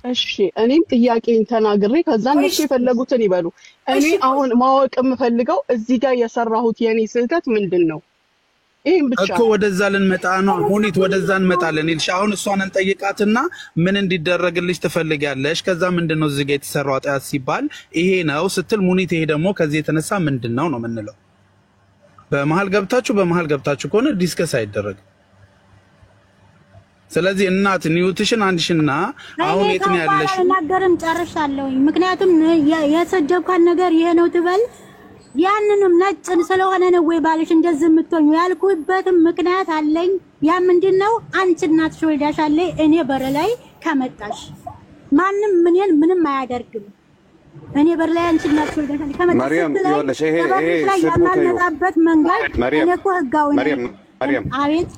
እሺ እኔም ጥያቄን ተናግሬ ከዛ እነሱ የፈለጉትን ይበሉ እኔ አሁን ማወቅ የምፈልገው እዚህ ጋር የሰራሁት የኔ ስህተት ምንድነው ይሄን ብቻ እኮ ወደዛ ልንመጣ ነው ሙኒት ወደዛ እንመጣለን ይልሽ አሁን እሷን እንጠይቃትና ምን እንዲደረግልሽ ትፈልጊያለሽ ከዛ ምንድነው እዚህ ጋር የተሰራው አጣያት ሲባል ይሄ ነው ስትል ሙኒት ይሄ ደግሞ ከዚህ የተነሳ ምንድነው ነው ምንለው በመሃል ገብታችሁ ከሆነ ዲስከስ አይደረግ ስለዚህ እናት ኒውትሪሽን አንድሽና አሁን የት ነው ያለሽ ነገርም ጨርሻለሁ ምክንያቱም የሰደብካን ነገር ይሄ ነው ትበል ያንንም ነጭን ስለሆነ ነው ወይ ባልሽ እንደዚህ የምትሆኝ ያልኩበትም ምክንያት አለኝ ያ ምንድነው አንቺ እናትሽ ወልዳሻለ እኔ በር ላይ ከመጣሽ ማንም ምንም አያደርግም እኔ በር ላይ አንቺ እናትሽ ወልዳሻለ ከመጣሽ ማርያም ይወለሽ ይሄ ያማለጣበት መንገድ እኔ እኮ ህጋው ነው አቤት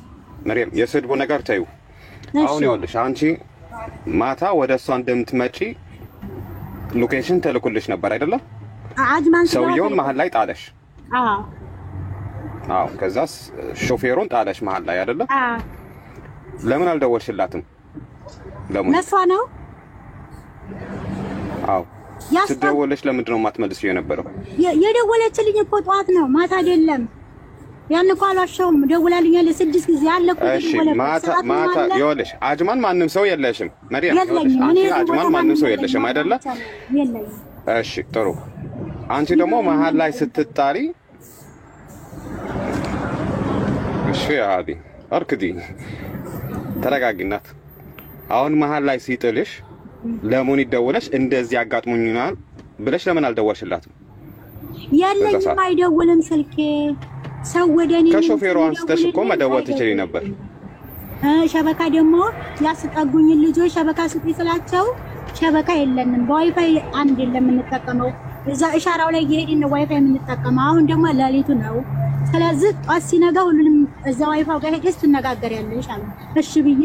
ማርያም የስድቡ ነገር ታዩ አሁን ይወለሽ አንቺ ማታ ወደሷ እንደምትመጪ ሎኬሽን ተልኩልሽ ነበር አይደለ አጅማን ሰውየውን መሀል ላይ ጣለሽ አዎ ከዛስ ሾፌሩን ጣለሽ መሀል ላይ አይደለ ለምን አልደወልሽላትም ለምን ነሷ ነው አዎ ትደውልሽ ለምንድን ነው የማትመልሺው የነበረው የደወለችልኝ እኮ ጧት ነው ማታ አይደለም ያን እኮ አላሸውም ደውላልኛል 6 ጊዜ አለኩ ማታ ይወለሽ አጅማን ማንንም ሰው የለሽም ማርያም አጅማን ማንንም ሰው የለሽም አይደለ የለኝ እሺ ጥሩ አንቺ ደግሞ መሀል ላይ ስትጣሪ እሺ አዲ አርክዲ ተረጋግናት አሁን መሀል ላይ ሲጥልሽ ለምን ይደውለሽ እንደዚህ አጋጥሙኝናል ብለሽ ለምን አልደወልሽላትም የለኝም አይደውልም ስልኬ ሰው ወደኔ ከሾፌሩ አንስተሽ እኮ መደወል ትችይ ነበር ሸበካ ደግሞ ያስጠጉኝ ልጆች ሸበካ ስጥይስላቸው ሸበካ የለንም በዋይፋይ አንድ ለምንጠቀመው እዛ ኢሻራው ላይ ይሄድን ዋይፋይ የምንጠቀመው አሁን ደግሞ ለሊቱ ነው ስለዚህ ጧት ሲነጋ ሁሉንም እዛ ዋይፋው ጋር ሄደሽ ትነጋገሪያለሽ አለ እሺ ብዬ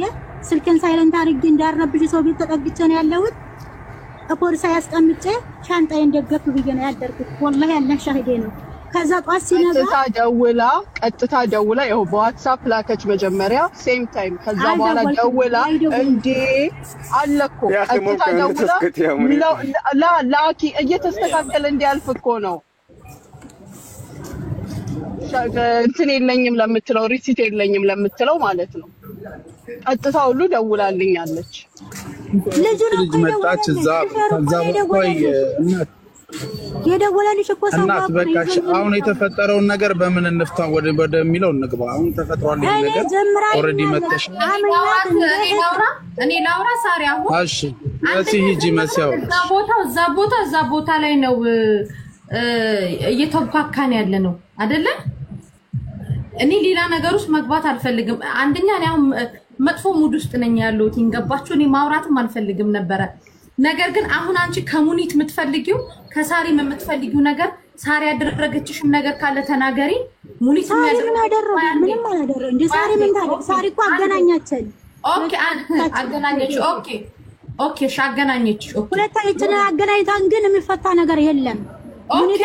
ስልኬን ሳይለንት አድርጌ እንዳረብሽ ሰው ቤት ተጠግቼ ነው ያለሁት ፖርሳ ያስቀምጬ ሻንጣዬን ደገፍ ብዬ ነው ያደርኩት ወላሂ ያላህ ሻሂዴ ነው ከዛ ጧት ሲነጋ ቀጥታ ደውላ ይሄው በዋትስአፕ ላከች መጀመሪያ ሴም ታይም ከዛ በኋላ ደውላ እንዴ አለኮ ቀጥታ ደውላ ላኪ እየተስተካከለ እንዲያልፍ እኮ ነው እንትን የለኝም ለምትለው ሪሲት የለኝም ለምትለው ማለት ነው ቀጥታ ሁሉ ደውላልኛለች ልጅ መጣች እዛ ከዛ በኋላ እናት የደወለልሽ እኮ ሰው እናት በቃሽ አሁን የተፈጠረውን ነገር በምን እንፍታው ወደሚለው እንግባ አሁን ተፈጥሯል ነገር ኦሬዲ መተሽ እኔ ላውራ ሳሪ አሁን እሺ እዚህ ሂጂ መስያው እዛ ቦታ ላይ ነው እየተባካን ያለ ነው አይደለ እኔ ሌላ ነገር ውስጥ መግባት አልፈልግም አንደኛ እኔ አሁን መጥፎ ሙድ ውስጥ ነኝ ያለሁት ይንገባችሁ እኔ ማውራትም አልፈልግም ነበር ነገር ግን አሁን አንቺ ከሙኒት የምትፈልጊው ከሳሪም የምትፈልጊው ነገር ሳሪ ያደረገችሽም ነገር ካለ ተናገሪ ሙኒት ምንም አላደረገ እንደ ሳሪ ምን ታደርግ ሳሪ እኮ አገናኛችን ኦኬ አገናኘች ኦኬ አገናኘች ሁለታችን አገናኝታን ግን የሚፈታ ነገር የለም ኦኬ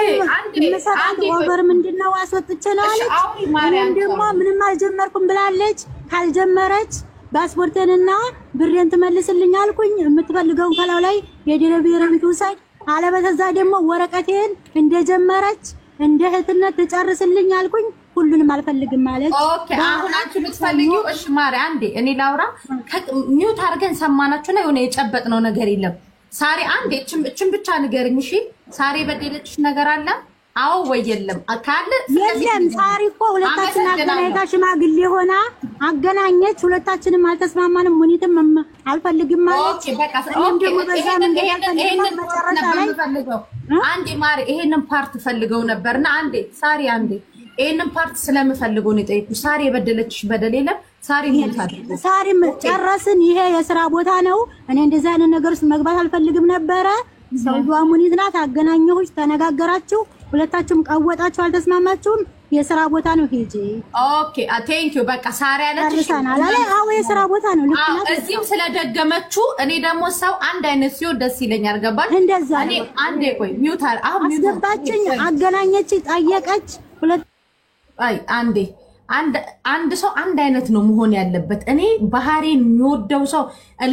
አንዴ ወበር ምንድነው አስወጥቼ ነው አለች ማርያም ደግሞ ምንም አልጀመርኩም ብላለች ካልጀመረች ፓስፖርቴንና ብሬን ትመልስልኝ አልኩኝ የምትፈልገውን ከላው ላይ የዲሬቪረን ትውሰድ አለበተዛ ደግሞ ወረቀቴን እንደጀመረች እንደ እህትነት ትጨርስልኝ አልኩኝ ሁሉንም አልፈልግም ማለት ኦኬ አሁን አንቺ የምትፈልጊው እሺ ማሪ አንዴ እኔ ላውራ ሚውት አድርገን ሰማናችሁና የሆነ የጨበጥነው ነገር የለም ሳሪ አንዴ እችን ብቻ ንገርኝ እሺ ሳሪ በደለችሽ ነገር አለ አዎ ወይ የለም ካለ የለም ሳሪ እኮ ሁለታችን አገናኝታ ሽማግሌ ሆና አገናኘች ሁለታችንም አልተስማማንም ሙኒትም አልፈልግም ማለት ኦኬ በቃ ኦኬ ይሄንን መጨረሻ ላይ አንዴ ማሪ ይሄንን ፓርት ፈልገው ነበርና አንዴ ሳሪ አንዴ ይሄንን ፓርት ስለምፈልገው ነው የጠየኩሽ ሳሪ የበደለችሽ በደል የለም ሳሪ ምን ታደርግ ሳሪም ጨረስን ይሄ የሥራ ቦታ ነው እኔ እንደዛ አይነት ነገር ውስጥ መግባት አልፈልግም ነበረ ሰውዋ ሙኒት ናት አገናኘሁሽ ተነጋገራችሁ ሁለታችሁም ቀወጣችሁ አልተስማማችሁም የሥራ ቦታ ነው ሂጂ ኦኬ ቴንክ ዩ በቃ ሳሪ ያለችሽ አለ አዎ የሥራ ቦታ ነው ልክ ነው እዚህም ስለደገመችው እኔ ደግሞ ሰው አንድ አይነት ሲሆን ደስ ይለኛል ገባሽ እንደዛ እኔ አንዴ ቆይ ሚውት አሁን ሚውት አስገባችኝ አገናኘች ጠየቀች ሁለት አይ አንድ ሰው አንድ አይነት ነው መሆን ያለበት እኔ ባህሪን የሚወደው ሰው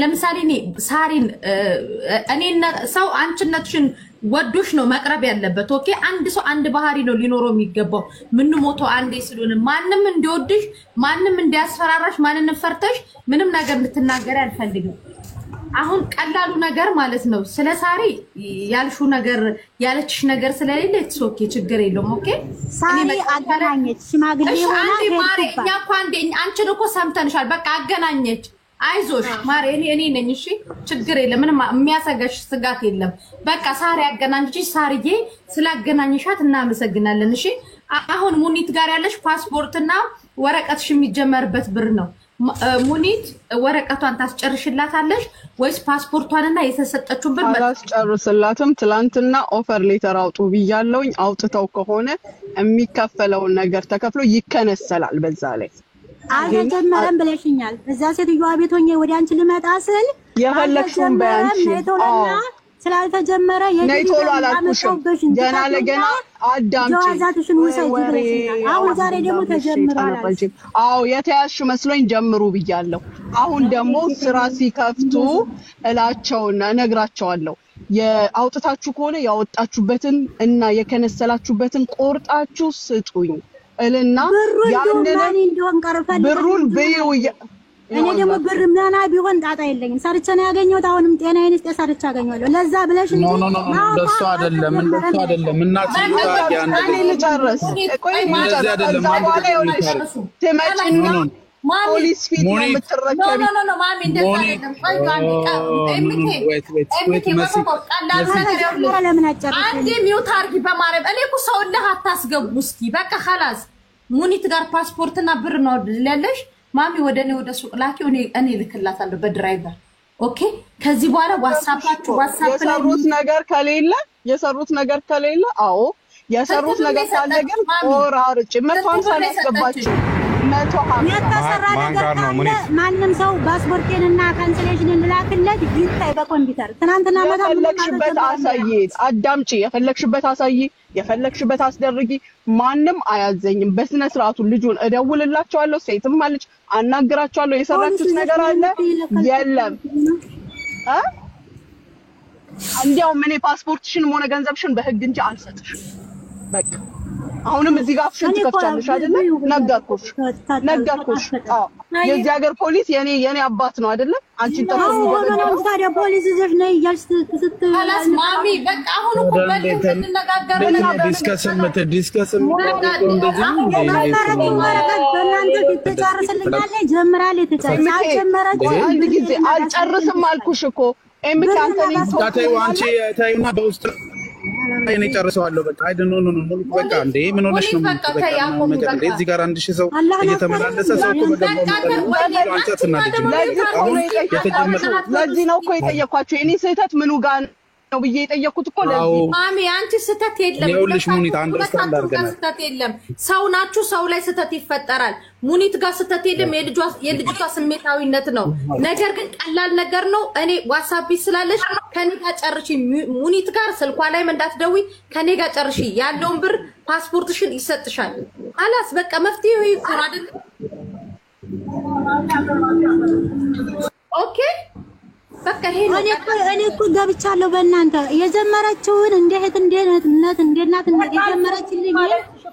ለምሳሌ እኔ ሳሪን እኔ ሰው አንቺነትሽን ወዶሽ ነው መቅረብ ያለበት ኦኬ አንድ ሰው አንድ ባህሪ ነው ሊኖረው የሚገባው ምን ሞቶ አንዴ ስለሆነ ማንንም እንዲወድሽ ማንንም እንዲያስፈራራሽ ማንንም ፈርተሽ ምንም ነገር እንድትናገሪ አልፈልግም አሁን ቀላሉ ነገር ማለት ነው ስለ ሳሪ ያልሹ ነገር ያለችሽ ነገር ስለሌለ ኦኬ ችግር የለውም ኦኬ ሳሪ አገናኘች ሽማግሌ ሆና እኛ እኮ አንዴ አንቺን እኮ ሰምተንሻል በቃ አገናኘች አይዞሽ ማሪ እኔ ነኝ እሺ ችግር የለም ምንም የሚያሰጋሽ ስጋት የለም በቃ ሳሪ አገናኘች ሳሪዬ ስላገናኘሻት እናመሰግናለን እሺ አሁን ሙኒት ጋር ያለሽ ፓስፖርትና ወረቀትሽ የሚጀመርበት ብር ነው ሙኒት ወረቀቷን ታስጨርሽላታለሽ ወይስ ፓስፖርቷንና የተሰጠችውን ብር አላስጨርስላትም ትላንትና ኦፈር ሌተር አውጡ ብያለሁኝ አውጥተው ከሆነ የሚከፈለውን ነገር ተከፍሎ ይከነሰላል በዛ ላይ አልተጀመረም ብለሽኛል እዛ ሴትዮዋ ቤት ሆኜ ወደ አንቺ ልመጣ ስል የፈለግሽውን በያንቺ ስላልተጀመረ ነይቶሎ አላልኩሽም ገና ለገና አዳምጪ ጀዋዛትሽን ውሰጂ ብለሽኛል አሁን ዛሬ ደግሞ ተጀምሯል አዎ የተያዝሽ መስሎኝ ጀምሩ ብያለሁ አሁን ደግሞ ስራ ሲከፍቱ እላቸውና እነግራቸዋለሁ የአውጥታችሁ ከሆነ ያወጣችሁበትን እና የከነሰላችሁበትን ቆርጣችሁ ስጡኝ እልና ብሩን በይው እኔ ደግሞ ብር ምናና ቢሆን ጣጣ የለኝም ሰርቼ ነው ያገኘሁት አሁንም ጤናዬን እስከ ሰርቼ አገኘዋለሁ ለዛ ብለሽ ኖ እንደሱ አይደለም እናት ታዲያ እኔ ልጨርስ ቆይ እንደዚህ አይደለም ትመጪና ፖሊስ ፊት ነው የምትረከቢ ኖ ማሚ እንደዛ አይደለም ቆይ አንዴ ሚውት አድርጊ በማረም እኔ እኮ ሰው ለህ አታስገቡ እስኪ በቃ خلاص ሙኒት ጋር ፓስፖርትና ብር ነው ለለሽ ማሚ ወደ እኔ ወደ ሱቅ ላኪው እኔ ልክላታለሁ በድራይቨር ኦኬ ከዚህ በኋላ ዋትስአፕ ላይ የሰሩት ነገር ከሌለ አዎ የሰሩት ነገር ካለ ግን ቆራርጭ 150 ያስገባችሁ 150 የተሰራ ነገር ካለ ማንንም ሰው ፓስፖርቴንና ካንሰሌሽንን ላክለት ይታይ በኮምፒውተር ትናንትና የፈለግሽበት አሳይ አዳምጪ የፈለግሽበት አሳይ የፈለግሽበት አስደርጊ ማንንም አያዘኝም በስነ ስርዓቱ ልጁን እደውልላቸዋለሁ ሴትም አለች አናግራቸዋለሁ የሰራችሁት ነገር አለ የለም እንዲያውም እኔ ፓስፖርትሽን ሆነ ገንዘብሽን በህግ እንጂ አልሰጥሽም በቃ አሁንም እዚህ ጋር አፍሽን ትከፍቻለሽ አይደለ ነገርኩሽ የዚህ ሀገር ፖሊስ የኔ አባት ነው አይደለ አንቺ ተፈጽሞ ታዲያ ፖሊስ ይዘሽ ነው ይያልሽ خلاص ማሚ በቃ አሁን እኮ በእንነጋገር ዲስከስ አንድ ጊዜ አልጨርስም አልኩሽ እኮ ኤምኬ አንተኒ አንቺ ታዩና በውስጥ እኔ ጨርሰዋለሁ በቃ አይ ኖ በቃ እንዴ ምን ሆነሽ ነው እዚህ ጋር አንድ ሺህ ሰው እየተመላለሰ ሰው ለዚህ ነው እኮ የጠየኳችሁ እኔ ስህተት ምኑ ጋር ነው ብዬ የጠየኩት እኮ ለዚህ ማሚ አንቺ ስህተት የለም ይኸውልሽ ሙኒት አንደርስታንድ አድርገናል ስህተት የለም ሰው ናችሁ ሰው ላይ ስህተት ይፈጠራል ሙኒት ጋር ስህተት የለም የልጅቷ ስሜታዊነት ነው ነገር ግን ቀላል ነገር ነው እኔ ዋትስአፕ ስላለሽ ከኔ ጋር ጨርሺ ሙኒት ጋር ስልኳ ላይ እንዳትደዊ ከኔ ጋር ጨርሺ ያለውን ብር ፓስፖርትሽን ይሰጥሻል አላስ በቃ መፍትሄው ይቆር አይደል ኦኬ በቃ እኔ እኮ ገብቻለሁ በእናንተ የጀመረችውን እንደ እህት እንደ እናት የጀመረችልኝ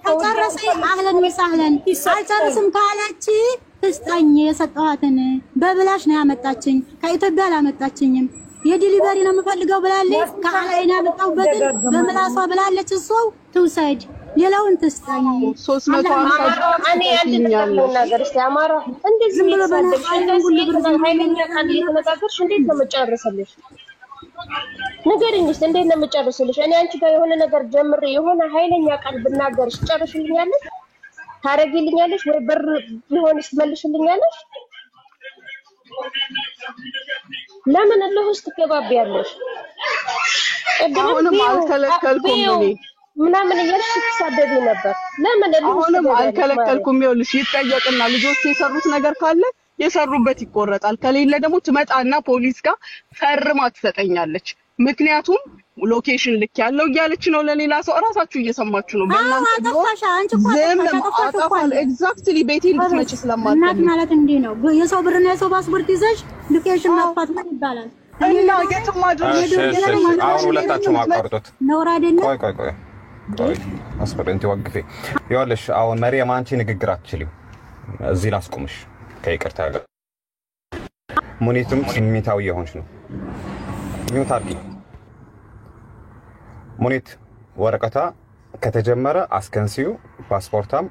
ከጨረሰኝ አህለን ወሰህለን አልጨርስም ካለች ትስጠኝ የሰጠኋትን በብላሽ ነው ያመጣችኝ ከኢትዮጵያ አላመጣችኝም የዲሊቨሪ ነው የምፈልገው ብላለች ከአላይና ያመጣውበት በምላሷ ብላለች እሱ ትውሰድ ሌላውን ትስጠኝ 350 እኔ አንድ ነገር እስቲ አማራ እንዴት ዝም ብሎ ኃይለኛ ቃል እየተነጋገርሽ እንዴት ነው መጨረስልሽ ንገሪኝ እስቲ እንዴት ነው መጨረስልሽ እኔ አንቺ ጋር የሆነ ነገር ጀምሬ የሆነ ኃይለኛ ቃል ብናገርሽ ጨርሽልኛለሽ ታረጊልኛለሽ ወይ በር ቢሆንስ መልሽልኛለሽ ለምን አላህ ውስጥ ትገባቢያለሽ አሁንም አልከለከልኩም እኔ ምናምን እያልሽ ትሳደቢ ነበር ለምን አሁንም አልከለከልኩም ይኸውልሽ ይጠየቅና ልጆች የሰሩት ነገር ካለ የሰሩበት ይቆረጣል ከሌለ ደግሞ ትመጣና ፖሊስ ጋር ፈርማ ትሰጠኛለች ምክንያቱም ሎኬሽን ልክ ያለው እያለች ነው ለሌላ ሰው እራሳችሁ እየሰማችሁ ነው በእናንተ ዝም አጣፋል ኤግዛክትሊ ቤቴ እንድትመጪ ስለማትፈልግ ማለት እንዴ ነው የሰው ብርና የሰው ፓስፖርት ይዘሽ ሎኬሽን ማጥፋት ምን ይባላል እና የትም ማድረግ አሁን ሁለታችሁም አቋርጡት ነውር አይደለም ቆይ አስፈረንቲ ወግፌ ይኸውልሽ አሁን መሪያም አንቺ ንግግር አትችልም እዚህ ላስቆምሽ ከይቅርታ ጋር ሙኒቱም ስሜታዊ የሆንሽ ነው ይውታቂ ሙኒት ወረቀታ ከተጀመረ አስከንሲው ፓስፖርታም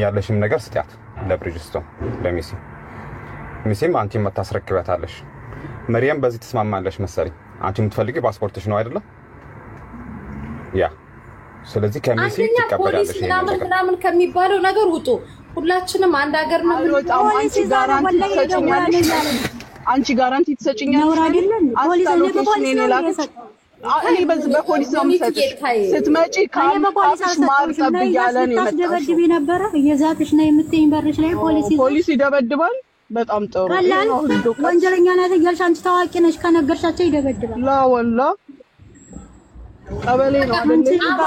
ያለሽም ነገር ስጥያት ለብሪጅስቶን ለሚሲም አንቺ መታስረክበታለሽ መሪያም በዚህ ተስማማለሽ መሰለኝ አንቺ የምትፈልጊ ፓስፖርትሽ ነው አይደለ ያ ስለዚህ ከሚሲ ተቀበላለሽ ምናምን ከሚባለው ነገር ውጡ ሁላችንም አንድ ሀገር ነው አንቺ ጋራንቲ ትሰጪኛለሽ ነውር አይደለም ፖሊስ እኔ በፖሊስ ነው የምሰጥሽ ስትመጪ ካምፓስ ማርጠብ ያለ ነው የምትደበድቢ ነበር እየዛትሽ ነው የምትይኝ በርሽ ላይ ፖሊስ ይደበድባል በጣም ጥሩ ወንጀለኛ ናት እያልሽ አንቺ ታዋቂ ነሽ ከነገርሻቸው ይደበድባል ላ ወላ ቀበሌ ነው መሪያም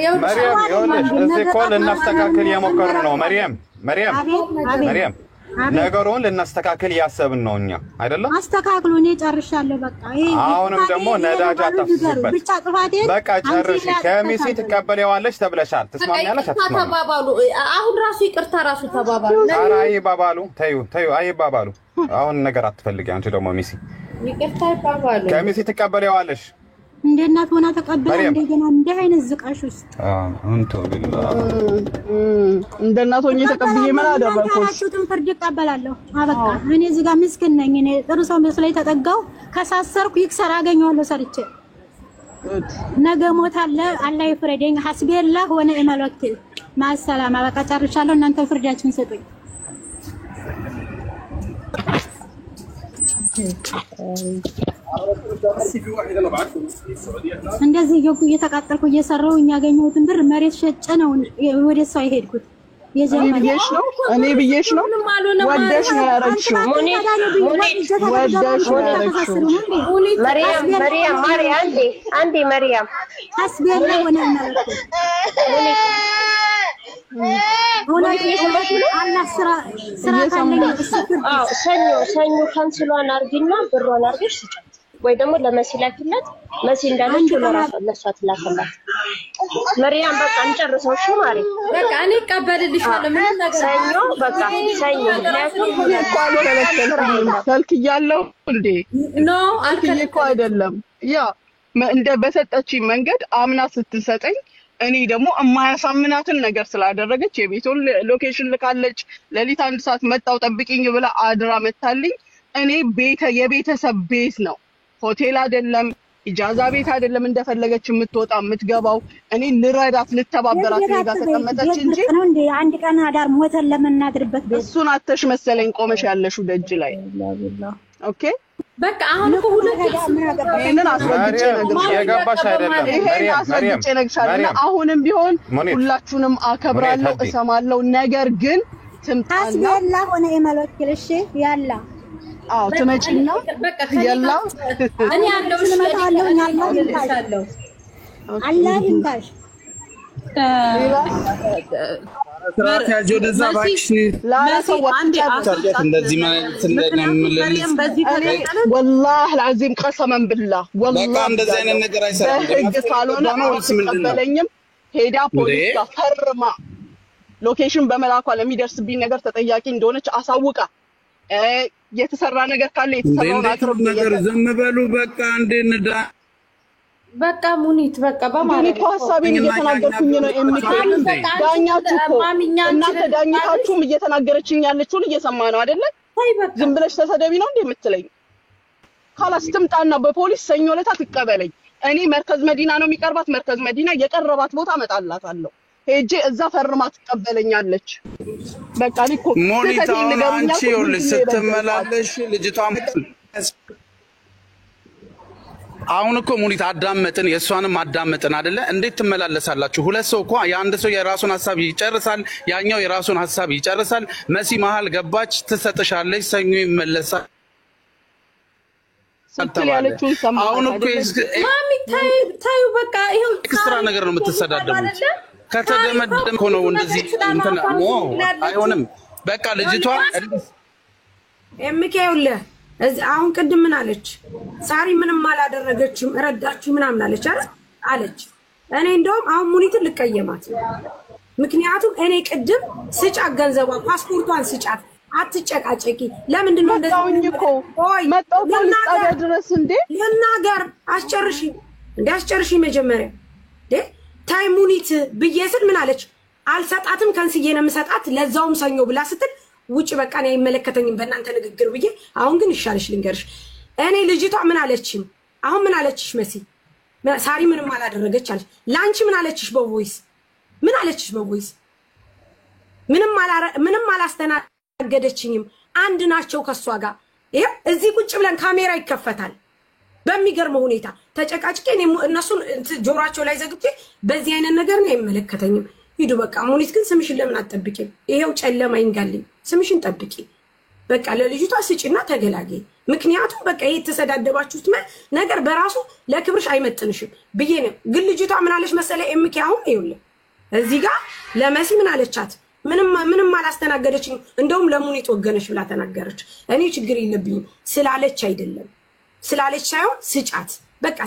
ይኸውልሽ እዚህ እኮ ልናስተካክል የሞከርን ነው መሪያም ነገሩን ልናስተካክል ያሰብን ነው እኛ አይደለም አስተካክሉ እኔ ጨርሻለሁ በቃ አሁንም ደግሞ ነዳጅ አታፍሱበት ብቻ ጥፋቴ በቃ ጨርሺ ከሚሲ ትቀበለዋለሽ ተብለሻል ተስማሚያለሽ ተባባሉ አሁን ራሱ ይቅርታ ራሱ ተባባሉ አይ ባባሉ ተዩ አይ ባባሉ አሁን ነገር አትፈልጊ አንቺ ደግሞ ሚሲ ይቅርታ ባባሉ ከሚሲ ትቀበለዋለሽ እንደናት ሆና ተቀበለ እንደገና እንደ አይነት ዝቃሽ ውስጥ አንተ ቢላ እንደናት ሆኜ ተቀብዬ ምን አደረኩሽ አራሹትን ፍርድ ይቀበላለሁ አበቃ እኔ እዚህ ጋር ምስኪን ነኝ እኔ ጥሩ ሰው መስለኝ ተጠጋው ከሳሰርኩ ይክሰር አገኘዋለሁ ሰርቼ ነገ ሞታለ አላህ ይፍረደኝ ሐስቢላህ ወነዕመል ወኪል ማሰላም አበቃ ጨርሻለሁ እናንተ ፍርዳችሁን ስጡኝ እንደዚህ እየተቃጠልኩ እየሰራው ያገኘሁትን ብር መሬት ሸጬ ነው ወደሷ የሄድኩት የጀመረሽ ነው እኔ ብዬሽ ነው ወደሽ ነው ያረግሽው ወደሽ ነው ያረግሽው መሪያም አንዴ መሪያም አስቤላ ሆነ ማለት ሰኞ ካንስሏን አርጊና ብሯን አርገሽ ስጫት ወይ ደግሞ ለመሲላኪላት መሲ እንዳለች ለራሷ ትላከላት መሪያም በቃ እንጨርሰው እሺ ማሪ በቃ እኔ እቀበልልሻለሁ ምን ነገር ሰኞ ስልክ እያለው እንዴ ኖ እኮ አይደለም ያ እንደ በሰጠችኝ መንገድ አምና ስትሰጠኝ እኔ ደግሞ የማያሳምናትን ነገር ስላደረገች የቤቱን ሎኬሽን ልካለች ለሊት 1 ሰዓት መጣው ጠብቂኝ ብላ አድራ መታልኝ እኔ የቤተሰብ ቤት ነው ሆቴል አይደለም ኢጃዛ ቤት አይደለም እንደፈለገች የምትወጣ የምትገባው እኔ ልረዳት ልተባበራት ሌጋ ተቀመጠች እንጂ ነው እንዴ አንድ ቀን አዳር ሞተን ለምናድርበት ቤት እሱን አተሽ መሰለኝ ቆመሽ ያለሽው ደጅ ላይ ኦኬ በቃ አሁን እኮ ይሄንን አስረግጬ የገባሽ አይደለም መሪያም አሁንም ቢሆን ሁላችሁንም አከብራለሁ እሰማለሁ ነገር ግን ትምጣና አስበላ ሆነ የመለክል እሺ ያላ አዎ ትመጪና ያላ እኔ ያለው እመጣለሁ ያለው አላህ ይንካሽ ስራት ያጆ ደዛ ባክሽ እንደዚህ ማለት እንደምልልስ والله العظيم قسما بالله والله በቃ እንደዚህ አይነት ነገር አይሰራም ካልሆነ ነው ስምንድነው ሄዳ ፖሊስ ጋር ፈርማ ሎኬሽን በመላኳ ለሚደርስብኝ ነገር ተጠያቂ እንደሆነች አሳውቃ የተሰራ ነገር ካለ የተሰራውን አቅርብ ነገር ዝም በሉ በቃ እንደ በቃ ሙኒት በቃ በማለት ነው ሐሳቤን እየተናገርኩኝ ነው ዳኛችሁ እኮ እናንተ ዳኛችሁም እየተናገረችኝ ያለችውን እየሰማ ነው አይደለ ዝም ብለሽ ተሰደቢ ነው እንደምትለኝ خلاص ትምጣና በፖሊስ ሰኞ ለታ ትቀበለኝ እኔ መርከዝ መዲና ነው የሚቀርባት መርከዝ መዲና የቀረባት ቦታ መጣላታለሁ ሄጄ እዛ ፈርማ ትቀበለኛለች በቃ ሊኮ ሞኒታው አንቺ ይኸውልሽ ስትመላለሽ ልጅቷ አሁን እኮ ሙኒት አዳመጥን የሷንም አዳመጥን አይደለ እንዴት ትመላለሳላችሁ ሁለት ሰው እኮ የአንድ ሰው የራሱን ሐሳብ ይጨርሳል ያኛው የራሱን ሐሳብ ይጨርሳል መሲ መሃል ገባች ትሰጥሻለች ሰኞ ይመለሳል ስትያለችውን ሰማሁ አሁን እኮ ማሚ ታዩ በቃ ይሄው ኤክስትራ ነገር ነው የምትሰዳደቡት ከተደመደም እኮ ነው እንደዚህ እንትን ነው አይሆንም በቃ ልጅቷ ኤምኬውለ አሁን ቅድም ምን አለች ሳሪ ምንም አላደረገችም ረዳችሁ ምናምን አለች አይደል አለች እኔ እንደውም አሁን ሙኒትን ልቀየማት ምክንያቱም እኔ ቅድም ስጫት ገንዘቧ ፓስፖርቷን ስጫት አትጨቃጨቂ ለምንድን ነው እንደዚህ እኮ መጣው ፖሊስ ጣቢያ ድረስ እንዴ ለናገር አስጨርሺ መጀመሪያ ታይ ሙኒት ብየስል ምን አለች አልሰጣትም ከንስዬ ነው የምሰጣት ለዛውም ሰኞ ብላ ስትል ውጪ በቃ ነው አይመለከተኝም በእናንተ ንግግር ብዬ አሁን ግን ይሻልሽ ልንገርሽ እኔ ልጅቷ ምን አለችኝ አሁን ምን አለችሽ መሲ ሳሪ ምንም አላደረገች አለች ላንቺ ምን አለችሽ በቮይስ ምን አለችሽ በቮይስ ምንም አላስተናገደችኝም አንድ ናቸው ከሷ ጋር ይሄ እዚህ ቁጭ ብለን ካሜራ ይከፈታል በሚገርም ሁኔታ ተጨቃጭቄ እነሱን ጆሮአቸው ላይ ዘግቼ በዚህ አይነት ነገር ነው አይመለከተኝም ሂዱ በቃ ሙኒት ግን ስምሽን ለምን አትጠብቂም ይሄው ጨለማ ይንጋልኝ ስምሽን ጠብቂ በቃ ለልጅቷ ስጪና ተገላገይ ምክንያቱም በቃ ይሄ ተሰዳደባችሁት ነገር በራሱ ለክብርሽ አይመጥንሽም ብዬ ነው ግን ልጅቷ ምን አለሽ መሰለ ኤምኬ አሁን ይኸውልህ እዚህ ጋር ለመሲ ምን አለቻት ምንም አላስተናገደችኝ እንደውም ለሙኒት ወገነሽ ብላ ተናገረች እኔ ችግር የለብኝም ስላለች አይደለም ስላለች ሳይሆን ስጫት በቃ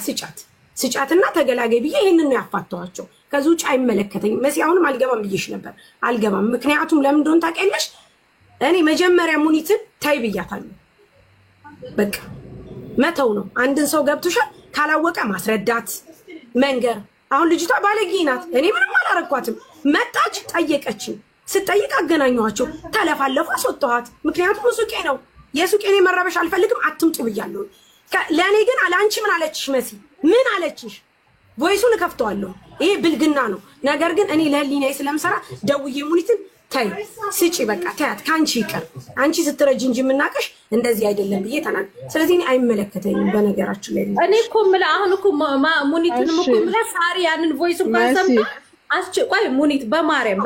ስጫትና ተገላገይ ብዬ ይሄንን ነው ያፋታዋቸው ከዚህ ውጭ አይመለከተኝም መሲ አሁንም አልገባም ብዬሽ ነበር አልገባም ምክንያቱም ለምን እንደሆነ ታውቂያለሽ እኔ መጀመሪያ ሙኒትን ታይ ብያታለሁ በቃ መተው ነው አንድን ሰው ገብቶሻል ካላወቀ ማስረዳት መንገር አሁን ልጅቷ ባለጌ ናት እኔ ምንም አላረኳትም መጣች ጠየቀችኝ ስትጠይቅ አገናኘኋቸው ተለፋለፉ አስወጣኋት ምክንያቱም ሱቄ ነው የሱቄኔ መረበሽ አልፈልግም አትምጡ ብያለሁ ለኔ ግን አላንቺ ምን አለችሽ መሲ ምን አለችሽ ቮይሱን ከፍተዋለሁ ይሄ ብልግና ነው ነገር ግን እኔ ለህሊናዬ ስለምሰራ ደውዬ ሙኒትን ታይ ስጪ በቃ ታያት ካንቺ ይቀር አንቺ ስትረጂ እንጂ ምናቀሽ እንደዚህ አይደለም ብዬ ተናገር ስለዚህ እኔ አይመለከተኝም በነገራችን ላይ እኔ እኮ ምላ አሁን እኮ ሙኒትን እኮ ምላ ሳሪ ያንን ቮይስ እንኳን ሰምታ ቆይ ሙኒት በማርያም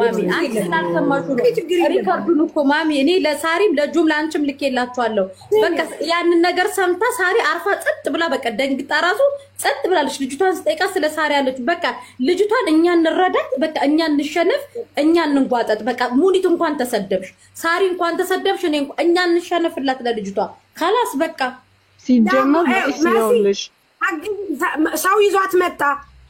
ማሚ አንቺ ስላልሰማሹ ነው ሪከርዱን እኮ ማሚ እኔ ለሳሪም ለጁም ላንቺም ልኬላችኋለሁ በቃ ያንን ነገር ሰምታ ሳሪ አርፋ ጸጥ ብላ በቃ ደንግጣ ራሱ ጸጥ ብላለች ልጅቷን ስጠይቃ ስለ ሳሪ ያለች በቃ ልጅቷን እኛ እንረዳት በቃ እኛ እንሸነፍ እኛ እንጓጠጥ በቃ ሙኒት እንኳን ተሰደብሽ ሳሪ እንኳን ተሰደብሽ እኛ እንሸነፍላት ለልጅቷ خلاص በቃ ሲጀመር ሲሆንልሽ ሰው ይዟት መጣ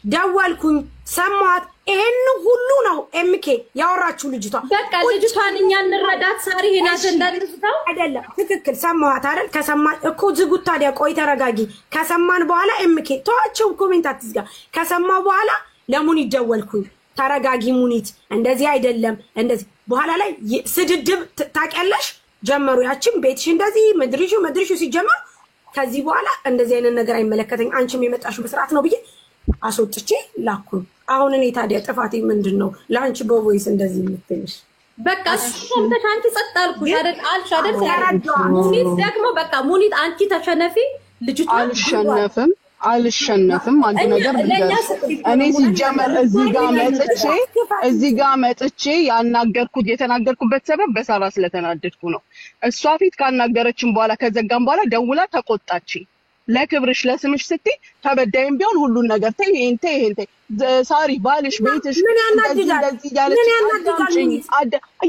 ደወልኩኝ ሰማት ይሄን ሁሉ ነው ኤምኬ ያወራችሁ ልጅቷ በቃ ልጅቷን እኛ እንረዳት ሳሪ ሄናት እንዳልተው አይደለም ትክክል ሰማት አይደል ከሰማት እኮ ዝጉት ታዲያ ቆይ ተረጋጊ ከሰማን በኋላ ኤምኬ ተዋቸው ኮሜንት አትዝጋ ከሰማው በኋላ ለሙኒት ደወልኩኝ ተረጋጊ ሙኒት እንደዚህ አይደለም እንደዚህ በኋላ ላይ ስድድብ ታውቂያለሽ ጀመሩ ያቺም ቤትሽ እንደዚህ መድሪሹ ሲጀመር ከዚህ በኋላ እንደዚህ አይነት ነገር አይመለከተኝ አንቺም የመጣሽው በስርዓት ነው ብዬ አስወጥቼ ላኩኝ አሁን እኔ ታዲያ ጥፋቴ ምንድነው ላንቺ በቮይስ እንደዚህ የምትልሽ በቃ ሰምተሽ አንቺ ጸጥ አልኩሽ አይደል አልሽ አይደል ሙኒት ደግሞ በቃ ሙኒት አንቺ ተሸነፊ ልጅቷ አልሸነፍም አንድ ነገር ልንገርሽ እኔ ሲጀመር እዚህ ጋር መጥቼ የተናገርኩበት ሰበብ በሳራ ስለተናደድኩ ነው እሷ ፊት ካናገረችን በኋላ ከዘጋም በኋላ ደውላ ተቆጣች ለክብርሽ ለስምሽ ስትይ ተበዳይም ቢሆን ሁሉን ነገር ተይ ይሄን ተይ ሳሪ ባልሽ ቤትሽ እንደዚህ ያለች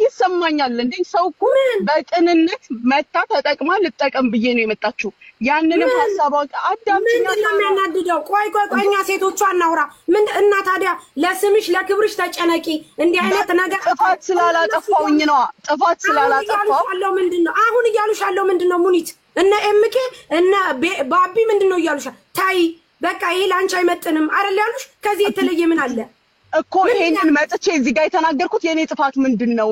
ይሰማኛል እንዴ ሰው እኮ በቅንነት መታ ተጠቅማ ልጠቀም ብዬ ነው የመጣችው ያንንም ሐሳብ አዳምጪኝ የሚያናድደው ቆይ እኛ ሴቶቹ አናውራ ምን እና ታዲያ ለስምሽ ለክብርሽ ተጨነቂ እንዲህ አይነት ነገር ጥፋት ስላላጠፋውኝ ነው ጥፋት ስላላጠፋው አለው ምንድነው አሁን እያሉሽ አለው ምንድነው ሙኒት እነ ኤምኬ እነ ባቢ ምንድነው እያሉሽ ታይ በቃ ይሄ ላንቺ አይመጥንም አይደል ያሉሽ ከዚህ የተለየ ምን አለ እኮ ይሄንን መጥቼ እዚህ ጋር የተናገርኩት የኔ ጥፋት ምንድነው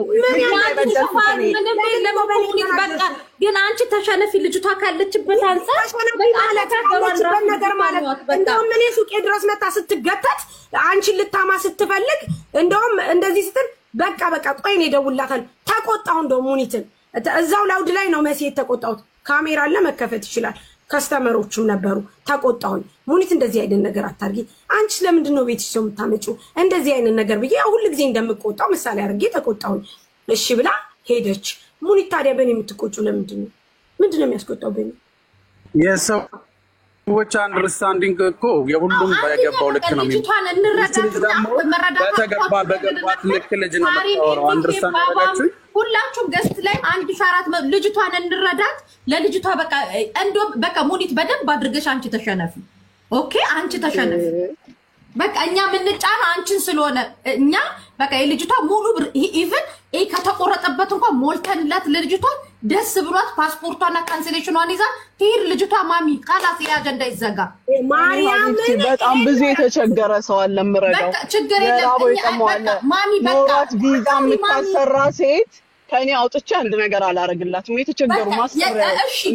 ግን አንቺ ተሸነፊ ልጅቷ ካለችበት አንፃር ነገር ማለት እንደውም እኔ ሱቄ ድረስ መጣ ስትገተት አንቺ ልታማ ስትፈልግ እንደውም እንደዚህ ስትል በቃ ቆይ እኔ ደውላታል ተቆጣው እንደውም ሙኒትን እዛው ላውድ ላይ ነው መሲ የተቆጣውት ካሜራ አለ መከፈት ይችላል ከስተመሮቹም ነበሩ ተቆጣውኝ ሙኒት እንደዚህ አይነት ነገር አታርጊ አንቺ ለምንድን ነው ቤትሽ ሰው የምታመጪው እንደዚህ አይነት ነገር ብዬ ሁሉ ጊዜ እንደምቆጣው ምሳሌ አድርጌ ተቆጣውኝ እሺ ብላ ሄደች ሙኒት ታዲያ በኔ የምትቆጩ ለምንድን ነው ምንድነው የሚያስቆጣው በኔ የሰዎች አንደርስታንዲንግ እኮ የሁሉም በገባው ልክ ነው በገባት ልክ ልጅ ነው አንደርስታንድ ያደረጋችሁ ሁላችሁም ገስት ላይ 1400 ልጅቷን እንረዳት ለልጅቷ በቃ ሙኒት በደንብ አድርገሽ አንቺ ተሸነፊ ኦኬ አንቺ ተሸነፊ በቃ እኛ ምንጫና አንቺን ስለሆነ እኛ በቃ የልጅቷ ሙሉ ብር ኢቭን ከተቆረጠበት እንኳን ሞልተንላት ለልጅቷ ደስ ብሏት ፓስፖርቷና ካንሰሌሽኗን ይዛ ትሄድ ልጅቷ ማሚ ካላስ ያጀንዳ ይዘጋ ማርያም በጣም ብዙ የተቸገረ ሰው አለ ምረዳው ችግር የለም ማሚ በቃ ቪዛ የምታሰራ ሴት ከኔ አውጥቼ አንድ ነገር አላረግላትም የተቸገሩ ማስፈራ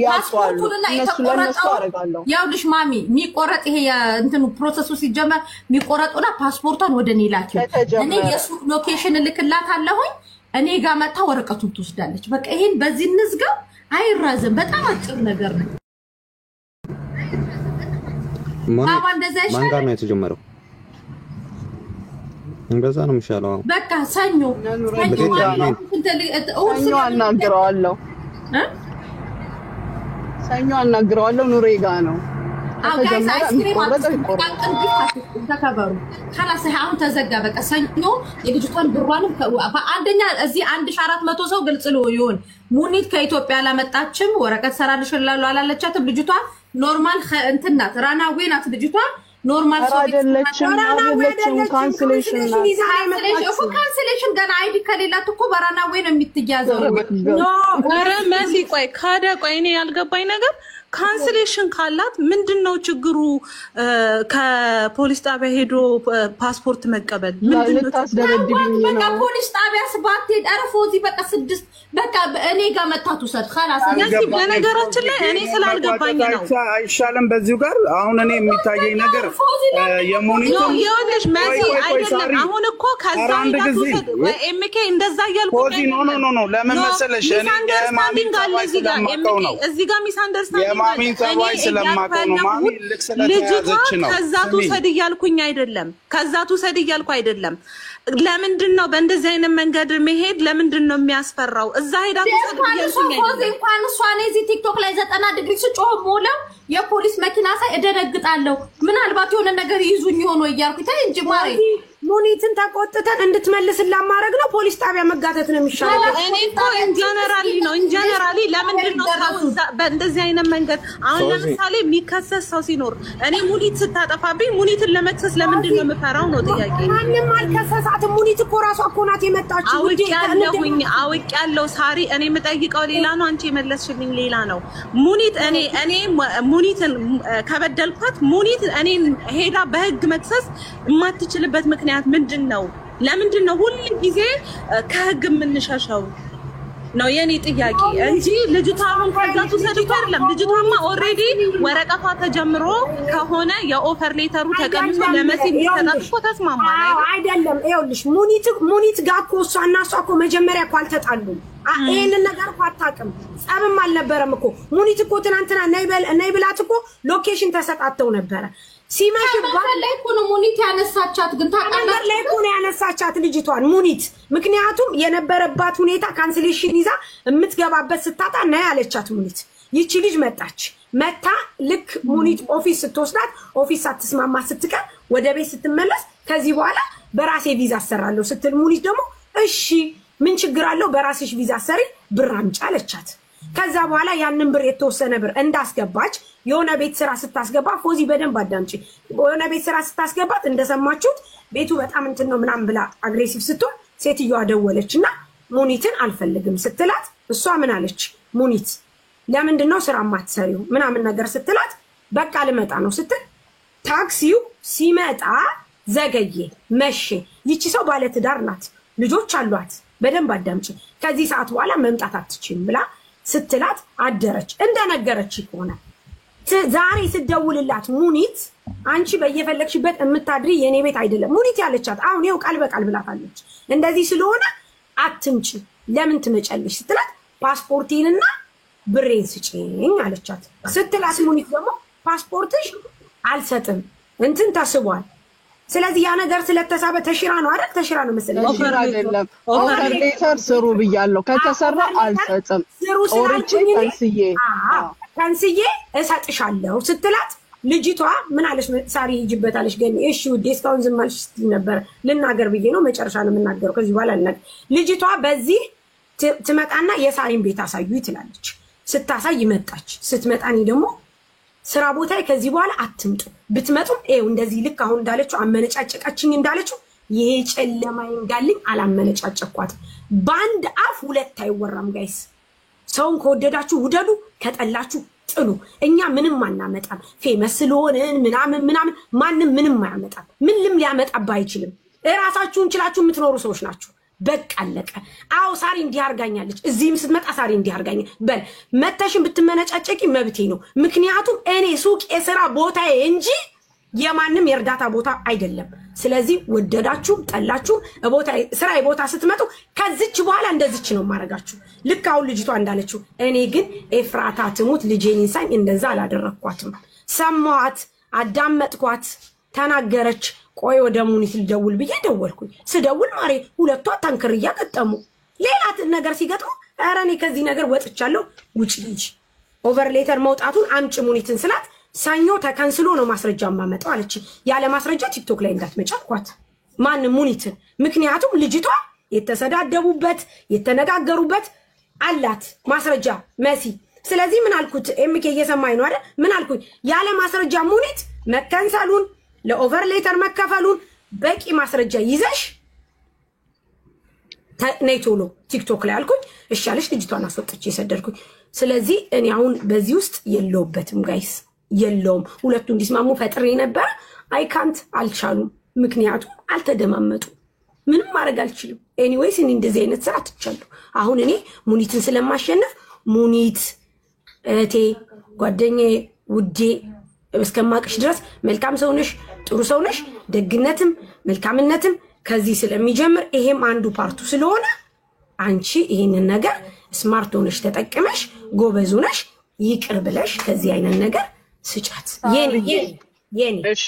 ያስዋሉ ለነሱ አረጋለሁ ያውልሽ ማሚ የሚቆረጥ ይሄ እንትኑ ፕሮሰሱ ሲጀመር የሚቆረጡና ፓስፖርቷን ወደኔ ላኪ እኔ የሱቅ ሎኬሽን ልክላታለሁኝ እኔ ጋር መጣ ወረቀቱን ትወስዳለች በቃ ይሄን በዚህ እንዝጋው አይራዘም በጣም አጭር ነገር ነው ማን ጋር ነው የተጀመረው እንደዛ ነው የሚሻለው በቃ ሰኞ አናግረዋለሁ ኑሬ ጋር ነው ጋይስ አይስክሪም ተከበሩ خلاص አሁን ተዘጋ በቃ ሰኞ የልጅቷን ብሯን አንደኛ እዚህ 1400 ሰው ግልጽ ነው ይሁን ሙኒት ከኢትዮጵያ አላመጣችም ወረቀት ሰራልሽላሉ አላለቻትም ልጅቷ ኖርማል እንትናት ራናዌ ናት ልጅቷ ኖርማል ሰው አይደለችም ካንሰሌሽን ገና አይዲ ከሌላት እኮ በራናዌ ነው የምትያዘው ኧረ መሲ ቆይ እኔ ያልገባኝ ነገር ካንሰሌሽን ካላት ምንድነው ችግሩ ከፖሊስ ጣቢያ ሄዶ ፓስፖርት መቀበል ምንድነው ታስደረድብኝ በቃ ፖሊስ ጣቢያ ስባት አረፎዚ በቃ 6 በቃ እኔ ጋር መታቱ ሰድ خلاص ስለዚህ በነገራችን ላይ እኔ ስላልገባኝ ነው አይሻለም በዚሁ ጋር አሁን እኔ የሚታየኝ ነገር የሞኒቶ ይኸውልሽ መሲ አይደለም አሁን እኮ ከዛ ይታሰድ ወይ ኤምኬ እንደዛ ያልኩ ኖ ለምን መሰለሽ እኔ ማሚን ጋር እዚህ ጋር ሚስ አንደርስታንዲንግ ማሚ ተዋይ ስለማቆም ማሚ ልክ ስለተያዘች ነው ከዛቱ ሰድ ይያልኩኝ አይደለም ለምንድነው በእንደዚህ አይነት መንገድ መሄድ ለምንድነው የሚያስፈራው እዛ ሄዳ ተሰድ ይያልኩኝ አይደለም እንኳን እሷን እዚህ ቲክቶክ ላይ 90 ዲግሪ ስጮህ ሞላው የፖሊስ መኪና ሳይ እደነግጣለሁ ምናልባት የሆነ ነገር ይዙኝ ሆኖ ይያልኩኝ ታይ እንጂ ማሪ ሙኒትን ተቆጥተን እንድትመልስላ ማድረግ ነው ፖሊስ ጣቢያ መጋተት ነው የሚሻለው እኔ እኮ ኢንጀነራሊ ለምንድነው በእንደዚህ አይነት መንገድ አሁን ለምሳሌ የሚከሰስ ሰው ሲኖር እኔ ሙኒት ስታጠፋብኝ ሙኒትን ለመክሰስ ለምንድነው የምፈራው ነው ጥያቄ ማንንም አልከሰሳትም ሙኒት እኮ ራሷ እኮ ናት የመጣችው አውቄያለሁ ሳሪ እኔ የምጠይቀው ሌላ ነው አንቺ የመለስሽልኝ ሌላ ነው ሙኒት እኔ ሙኒትን ከበደልኳት ሙኒት እኔን ሄዳ በህግ መክሰስ የማትችልበት ምክንያት ምንድነው ለምንድነው ሁሉ ጊዜ ከህግ የምንሻሻው ነው የኔ ጥያቄ እንጂ ልጅቷ አሁን ከዛቱ ሰድኩ አይደለም ልጅቷማ ኦሬዲ ወረቀቷ ተጀምሮ ከሆነ የኦፈር ሌተሩ ተቀምጦ ለመሲል ተጣጥፎ ተስማማል አይደለም ይኸውልሽ ሙኒት ጋር እኮ እሷና እሷ እኮ መጀመሪያ እኮ አልተጣሉም ይሄንን ነገር እኮ አታውቅም ጸብም አልነበረም እኮ ሙኒት እኮ ትናንትና ነይ ብላት እኮ ሎኬሽን ተሰጣተው ነበር ሲመሽ ላይ እኮ ነው ሙኒት ያነሳቻት ግን ታውቃለህ ላይ እኮ ነው ያነሳቻት ልጅቷን ሙኒት ምክንያቱም የነበረባት ሁኔታ ካንሰሌሽን ይዛ የምትገባበት ስታጣ ነው ያለቻት ሙኒት ይቺ ልጅ መጣች መታ ልክ ሙኒት ኦፊስ ስትወስዳት ኦፊስ አትስማማ ስትቀር ወደ ቤት ስትመለስ ከዚህ በኋላ በራሴ ቪዛ አሰራለሁ ስትል ሙኒት ደግሞ እሺ ምን ችግር አለው በራስሽ ቪዛ አሰሪ ብር አምጪ አለቻት። ከዛ በኋላ ያንን ብር የተወሰነ ብር እንዳስገባች የሆነ ቤት ስራ ስታስገባ ፎዚ በደንብ አዳምጪ የሆነ ቤት ስራ ስታስገባት እንደሰማችሁት ቤቱ በጣም እንትን ነው ምናምን ብላ አግሬሲቭ ስትሆን ሴትዮዋ ደወለችና ሙኒትን አልፈልግም ስትላት እሷ ምን አለች ሙኒት ለምንድን ነው ስራ ማትሰሪው ምናምን ነገር ስትላት በቃ ልመጣ ነው ስትል ታክሲው ሲመጣ ዘገየ መሸ። ይቺ ሰው ባለ ትዳር ናት ልጆች አሏት በደንብ አዳምጪ ከዚህ ሰዓት በኋላ መምጣት አትችልም ብላ ስትላት አደረች። እንደነገረች ይሆነ ዛሬ ስትደውልላት ሙኒት አንቺ በየፈለግሽበት እምታድሪ የኔ ቤት አይደለም ሙኒት ያለቻት አሁን ይኸው ቃል በቃል ብላታለች። እንደዚህ ስለሆነ አትምጪ ለምን ትመጫለሽ ስትላት ፓስፖርቴንና ብሬን ስጪኝ አለቻት። ስትላት ሙኒት ደግሞ ፓስፖርትሽ አልሰጥም እንትን ተስቧል ስለዚህ ያ ነገር ስለተሳበ ተሽራ ነው አይደል ተሽራ ነው መሰለኝ ኦፈር አይደለም ኦፈር ሌተር ስሩ ብያለሁ ከተሰራ አልሰጥም ኦሪጂ ከንስዬ እሰጥሻለሁ ስትላት ልጅቷ ምን አለሽ ሳሪ ይጅበታለሽ ገኒ እሺ ውዴ እስካሁን ዝም አልሽ ነበር ልናገር ብዬ ነው መጨረሻ ነው የምናገረው ከዚህ በኋላ ልናገር ልጅቷ በዚህ ትመጣና የሳሪን ቤት አሳዩ ትላለች ስታሳይ መጣች ስትመጣኒ ደግሞ ስራ ቦታዬ ከዚህ በኋላ አትምጡ ብትመጡም እንደዚህ ልክ አሁን እንዳለችው አመነጫጨቃችኝ እንዳለችው ይሄ ጨለማይ እንዳልኝ አላመነጫጨቋት ባንድ አፍ ሁለት አይወራም ጋይስ ሰውን ከወደዳችሁ ውደዱ ከጠላችሁ ጥሉ እኛ ምንም አናመጣም ፌመስ ስለሆነን ምናምን ማንም ምንም አያመጣም ምንም ሊያመጣባ አይችልም እራሳችሁን ችላችሁ የምትኖሩ ሰዎች ናችሁ በቃ አለቀ አው ሳሪ እንዲያርጋኛለች እዚህም ስትመጣ ሳሪ እንዲያርጋኛ በል መተሽን ብትመነጫጨቂ መብቴ ነው ምክንያቱም እኔ ሱቅ የሥራ ቦታዬ እንጂ የማንም የርዳታ ቦታ አይደለም ስለዚህ ወደዳችሁ ጠላችሁ ስራ ቦታ ስትመጡ ከዚች በኋላ እንደዚች ነው ማረጋችሁ ልክ አሁን ልጅቷ እንዳለችው እኔ ግን ኤፍራታ ትሙት ልጄን እንሳኝ እንደዛ አላደረኳትም ሰማዋት አዳመጥኳት ተናገረች ቆይ ወደ ሙኒት ልደውል ብዬ ደወልኩኝ ስደውል ማሬ ሁለቷ ታንክርያ ገጠሙ ሌላ ነገር ሲገጥሙ ኧረ እኔ ከዚህ ነገር ወጥቻለሁ ውጪ ልጅ ኦቨር ሌተር መውጣቱን አምጪ ሙኒትን ስላት ሳኞ ተከንስሎ ነው ማስረጃ ማመጣው አለች ያለ ማስረጃ ቲክቶክ ላይ እንዳትመጫኳት ማን ሙኒትን ምክንያቱም ልጅቷ የተሰዳደቡበት የተነጋገሩበት አላት ማስረጃ መሲ ስለዚህ ምን አልኩት ኤምኬ እየሰማኝ ነው አይደል ምን አልኩኝ ያለ ማስረጃ ሙኒት መከንሰሉን ለኦቨር ሌተር መከፈሉን በቂ ማስረጃ ይዘሽ ነይቶሎ ቲክቶክ ላይ አልኩኝ እሺ አለሽ ልጅቷን አስወጥቼ ሰደድኩኝ ስለዚህ እኔ አሁን በዚህ ውስጥ የለውበትም ጋይስ የለውም ሁለቱ እንዲስማሙ ፈጥሬ ነበር አይካንት አልቻሉም ምክንያቱም አልተደማመጡ ምንም ማድረግ አልችልም ኤኒዌይስ እኔ እንደዚህ አይነት ስራ አትቻለሁ አሁን እኔ ሙኒትን ስለማሸነፍ ሙኒት እቴ ጓደኛዬ ውዴ እስከማቅሽ ድረስ መልካም ሰው ነሽ ጥሩ ሰው ነሽ ደግነትም መልካምነትም ከዚህ ስለሚጀምር ይሄም አንዱ ፓርቱ ስለሆነ አንቺ ይሄንን ነገር ስማርት ሆነሽ ተጠቅመሽ ጎበዝ ሆነሽ ይቅር ብለሽ ከዚህ አይነት ነገር ስጫት የኔ እሺ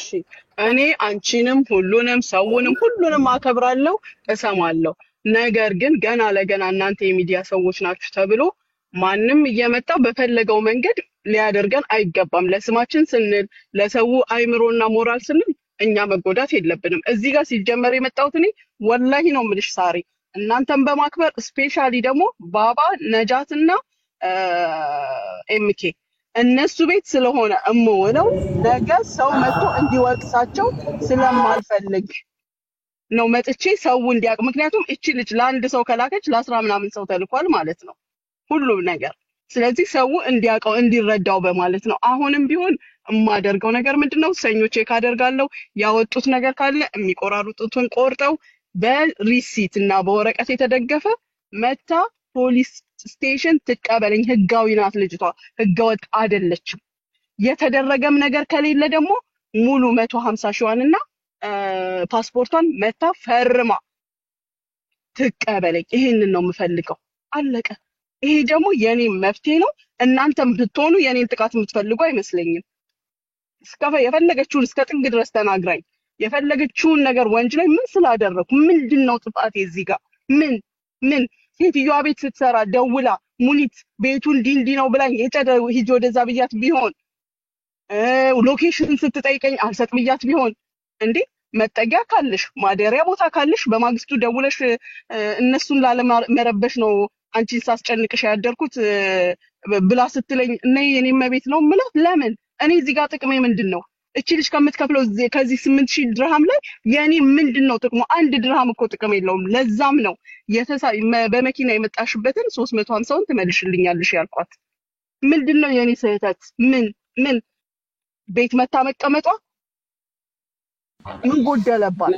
እኔ አንቺንም ሁሉንም ሰውንም ሁሉንም አከብራለሁ እሰማለሁ ነገር ግን ገና ለገና እናንተ የሚዲያ ሰዎች ናችሁ ተብሎ ማንም እየመጣ በፈለገው መንገድ ሊያደርገን አይገባም ለስማችን ስንል ለሰው አይምሮና ሞራል ስንል እኛ መጎዳት የለብንም እዚህ ጋር ሲጀመር የመጣሁት እኔ ወላሂ ነው የምልሽ ሳሪ እናንተም በማክበር ስፔሻሊ ደግሞ ባባ ነጃትና ኤምኬ እነሱ ቤት ስለሆነ እምውለው ነገ ሰው መጥቶ እንዲወቅሳቸው ስለማልፈልግ ነው መጥቼ ሰው እንዲያውቅ ምክንያቱም እቺ ልጅ ለአንድ ሰው ከላከች ለ10 ምናምን ሰው ተልኳል ማለት ነው ሁሉም ነገር ስለዚህ ሰው እንዲያውቀው እንዲረዳው በማለት ነው አሁንም ቢሆን የማደርገው ነገር ምንድነው ሰኞ ቼክ አደርጋለሁ ያወጡት ነገር ካለ የሚቆራሩጡትን ቆርጠው በሪሲት እና በወረቀት የተደገፈ መታ ፖሊስ ስቴሽን ትቀበለኝ ህጋዊ ናት ልጅቷ ህገወጥ አይደለችም የተደረገም ነገር ከሌለ ደግሞ ሙሉ 150 ሺዋንና ፓስፖርቷን መታ ፈርማ ትቀበለኝ ይሄንን ነው የምፈልገው አለቀ ይሄ ደግሞ የኔ መፍትሄ ነው እናንተም ብትሆኑ የኔን ጥቃት የምትፈልጉ አይመስለኝም የፈለገችውን እስከ ጥግ ድረስ ተናግራኝ የፈለገችውን ነገር ወንጅ ላይ ምን ስላደረኩ ምንድነው ጥፋቴ እዚህ ጋር ምን ሴትዮዋ ቤት ስትሰራ ደውላ ሙኒት ቤቱ እንዲህ ነው ብላኝ የጨደ ሂጅ ወደዛ ብያት ቢሆን ሎኬሽን ስትጠይቀኝ አልሰጥ ብያት ቢሆን እንዴ መጠጊያ ካለሽ ማደሪያ ቦታ ካለሽ በማግስቱ ደውለሽ እነሱን ላለመረበሽ ነው አንቺን ሳስጨንቅሽ ያደርኩት ብላ ስትለኝ ነይ የኔም ቤት ነው ማለት ለምን እኔ እዚህ ጋር ጥቅሜ ምንድነው እቺ ልጅ ከምትከፍለው ከዚህ 8000 ድርሃም ላይ የኔ ምንድነው ጥቅሙ አንድ ድርሃም እኮ ጥቅም የለውም ለዛም ነው በመኪና የመጣሽበትን 350ን ትመልሽልኛለሽ ያልኳት ምንድነው የኔ ስህተት ምን ቤት መታ መቀመጧ ምን ጎደለባት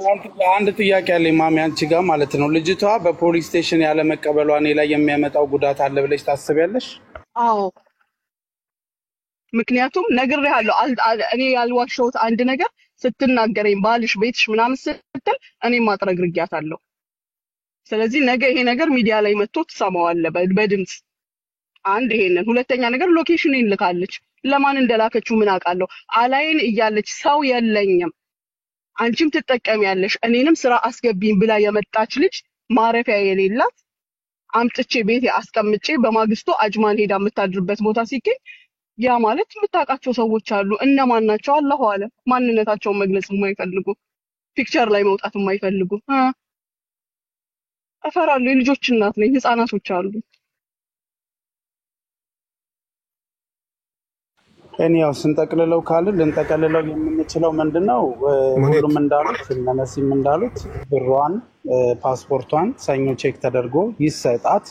አንድ ጥያቄ አለኝ ማሚ አንቺ ጋር ማለት ነው ልጅቷ በፖሊስ ስቴሽን ያለ መቀበሏ እኔ ላይ የሚያመጣው ጉዳት አለ ብለሽ ታስቢያለሽ አዎ ምክንያቱም ነግሬሃለሁ እኔ ያልዋሸሁት አንድ ነገር ስትናገረኝ ባልሽ ቤትሽ ምናምን ስትል እኔ ማጥረግርጊያታለሁ ስለዚህ ነገ ይሄ ነገር ሚዲያ ላይ መጥቶ ትሰማዋለህ በድምጽ አንድ ይሄንን ሁለተኛ ነገር ሎኬሽን ልካለች ለማን እንደላከችው ምን አውቃለሁ አላይን እያለች ሰው የለኝም አንቺም ትጠቀሚያለሽ እኔንም ስራ አስገቢኝ ብላ የመጣች ልጅ ማረፊያ የሌላት አምጥቼ ቤቴ አስቀምጬ በማግስቱ አጅማን ሄዳ የምታድርበት ቦታ ሲገኝ ያ ማለት የምታውቃቸው ሰዎች አሉ እነማን ናቸው አላሁ አለ ማንነታቸውን መግለጽ የማይፈልጉ ፒክቸር ላይ መውጣት የማይፈልጉ አፈራለሁ የልጆች እናት ነኝ ህፃናቶች አሉ እኔ ያው ስንጠቅልለው ካለ ልንጠቅልለው የምንችለው ምንድነው ሁሉም እንዳሉት እነመሲም እንዳሉት ብሯን ፓስፖርቷን ሰኞ ቼክ ተደርጎ ይሰጣት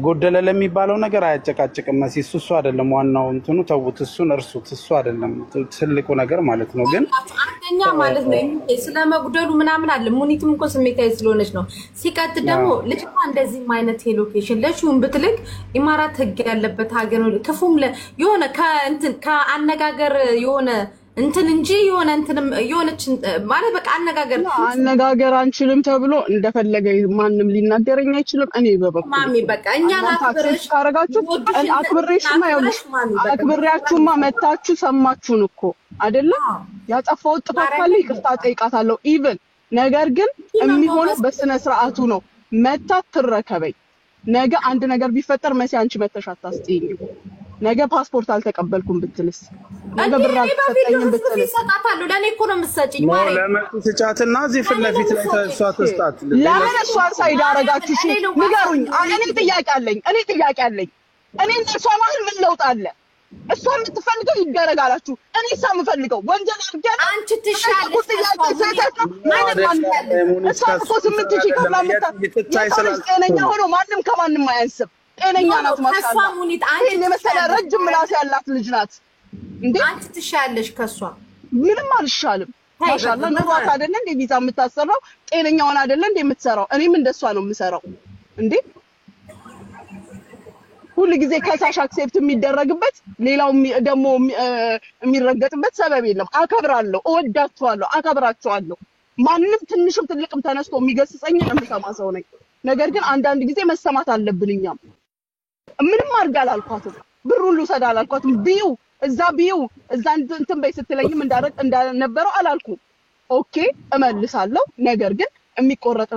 ጎደለ ለሚባለው ነገር አያጨቃጭቅም መሲስ እሱ አይደለም ዋናው እንትኑ ተውት እሱን እርሱት እሱ አይደለም ትልቁ ነገር ማለት ነው ግን አንደኛ ማለት ነው ስለመጉደሉ ምናምን አለ ሙኒትም እኮ ስሜታዊ ስለሆነች ነው ሲቀጥ ደግሞ ልጅቷ እንደዚህ አይነት ሎኬሽን ለሹም ብትልክ ኢማራት ህግ ያለበት ሀገር ነው ከፉም የሆነ ከእንትን ከአነጋገር የሆነ እንትን እንጂ የሆነ እንትንም የሆነች ማለት በቃ አነጋገር አንችልም ተብሎ እንደፈለገ ማንንም ሊናገረኝ አይችልም እኔ በበኩ ማሚ በቃ እኛና አክብሬሽ አክብሬሽማ ይኸውልሽ አክብሬያችሁማ መታችሁ ሰማችሁን እኮ አይደለ ያጠፋው ጥፋት ካለ ይቅርታ ጠይቃታለሁ ኢቭን ነገር ግን የሚሆነው በስነ ስርዓቱ ነው መታ ትረከበኝ ነገ አንድ ነገር ቢፈጠር መሲ አንቺ መተሽ አታስጥይኝ ነገ ፓስፖርት አልተቀበልኩም ብትልስ ነገ ብር አልተሰጠኝም ብትልስ ሰጣታለሁ ለኔ እኮ ነው የምትሰጪኝ ማሪ ለመጡ ስጫትና እዚህ ፊት ለፊት ላይ ተሷት ለምን እሷን ሳይድ አረጋችሁ እሺ ንገሩኝ እኔ ጥያቄ አለኝ እኔ እሷ ማለት ምን ለውጥ አለ እሷ የምትፈልገው ይደረጋላችሁ እኔ እሷ የምፈልገው ወንጀል አድርገን አንቺ ትሻለሽ እሷ እኮ 8000 ከፍላ ጤነኛ ሆኖ ማንም ከማንም አያንስም ጤነኛ ናት ማሻአላ ሙኒት አንቺ ለምሳሌ ረጅም ምላስ ያላት ልጅ ናት እንዴ አንቺ ትሻለሽ ከሷ ምንም አልሻልም ማሻአላ ኑሯት አይደለ እንዴ ቪዛ የምታሰራው ጤነኛውን አይደለ እንዴ የምትሰራው እኔም እንደሷ ነው የምሰራው እንዴ ሁሉ ጊዜ ከሳሽ አክሴፕት የሚደረግበት ሌላው ደግሞ የሚረገጥበት ሰበብ የለም አከብራለሁ እወዳቸዋለሁ አከብራቸዋለሁ ማንንም ትንሽም ትልቅም ተነስቶ የሚገስጸኝ የምሰማ ሰው ነኝ ነገር ግን አንዳንድ ጊዜ መሰማት አለብንኛም ምንም አርጋል አልኳትም ብሩን ልውሰድ አላልኳትም ቢዩ እዛ እንትን በይ ስትለኝም እንደነበረው አላልኩም ኦኬ እመልሳለሁ ነገር ግን የሚቆረጥ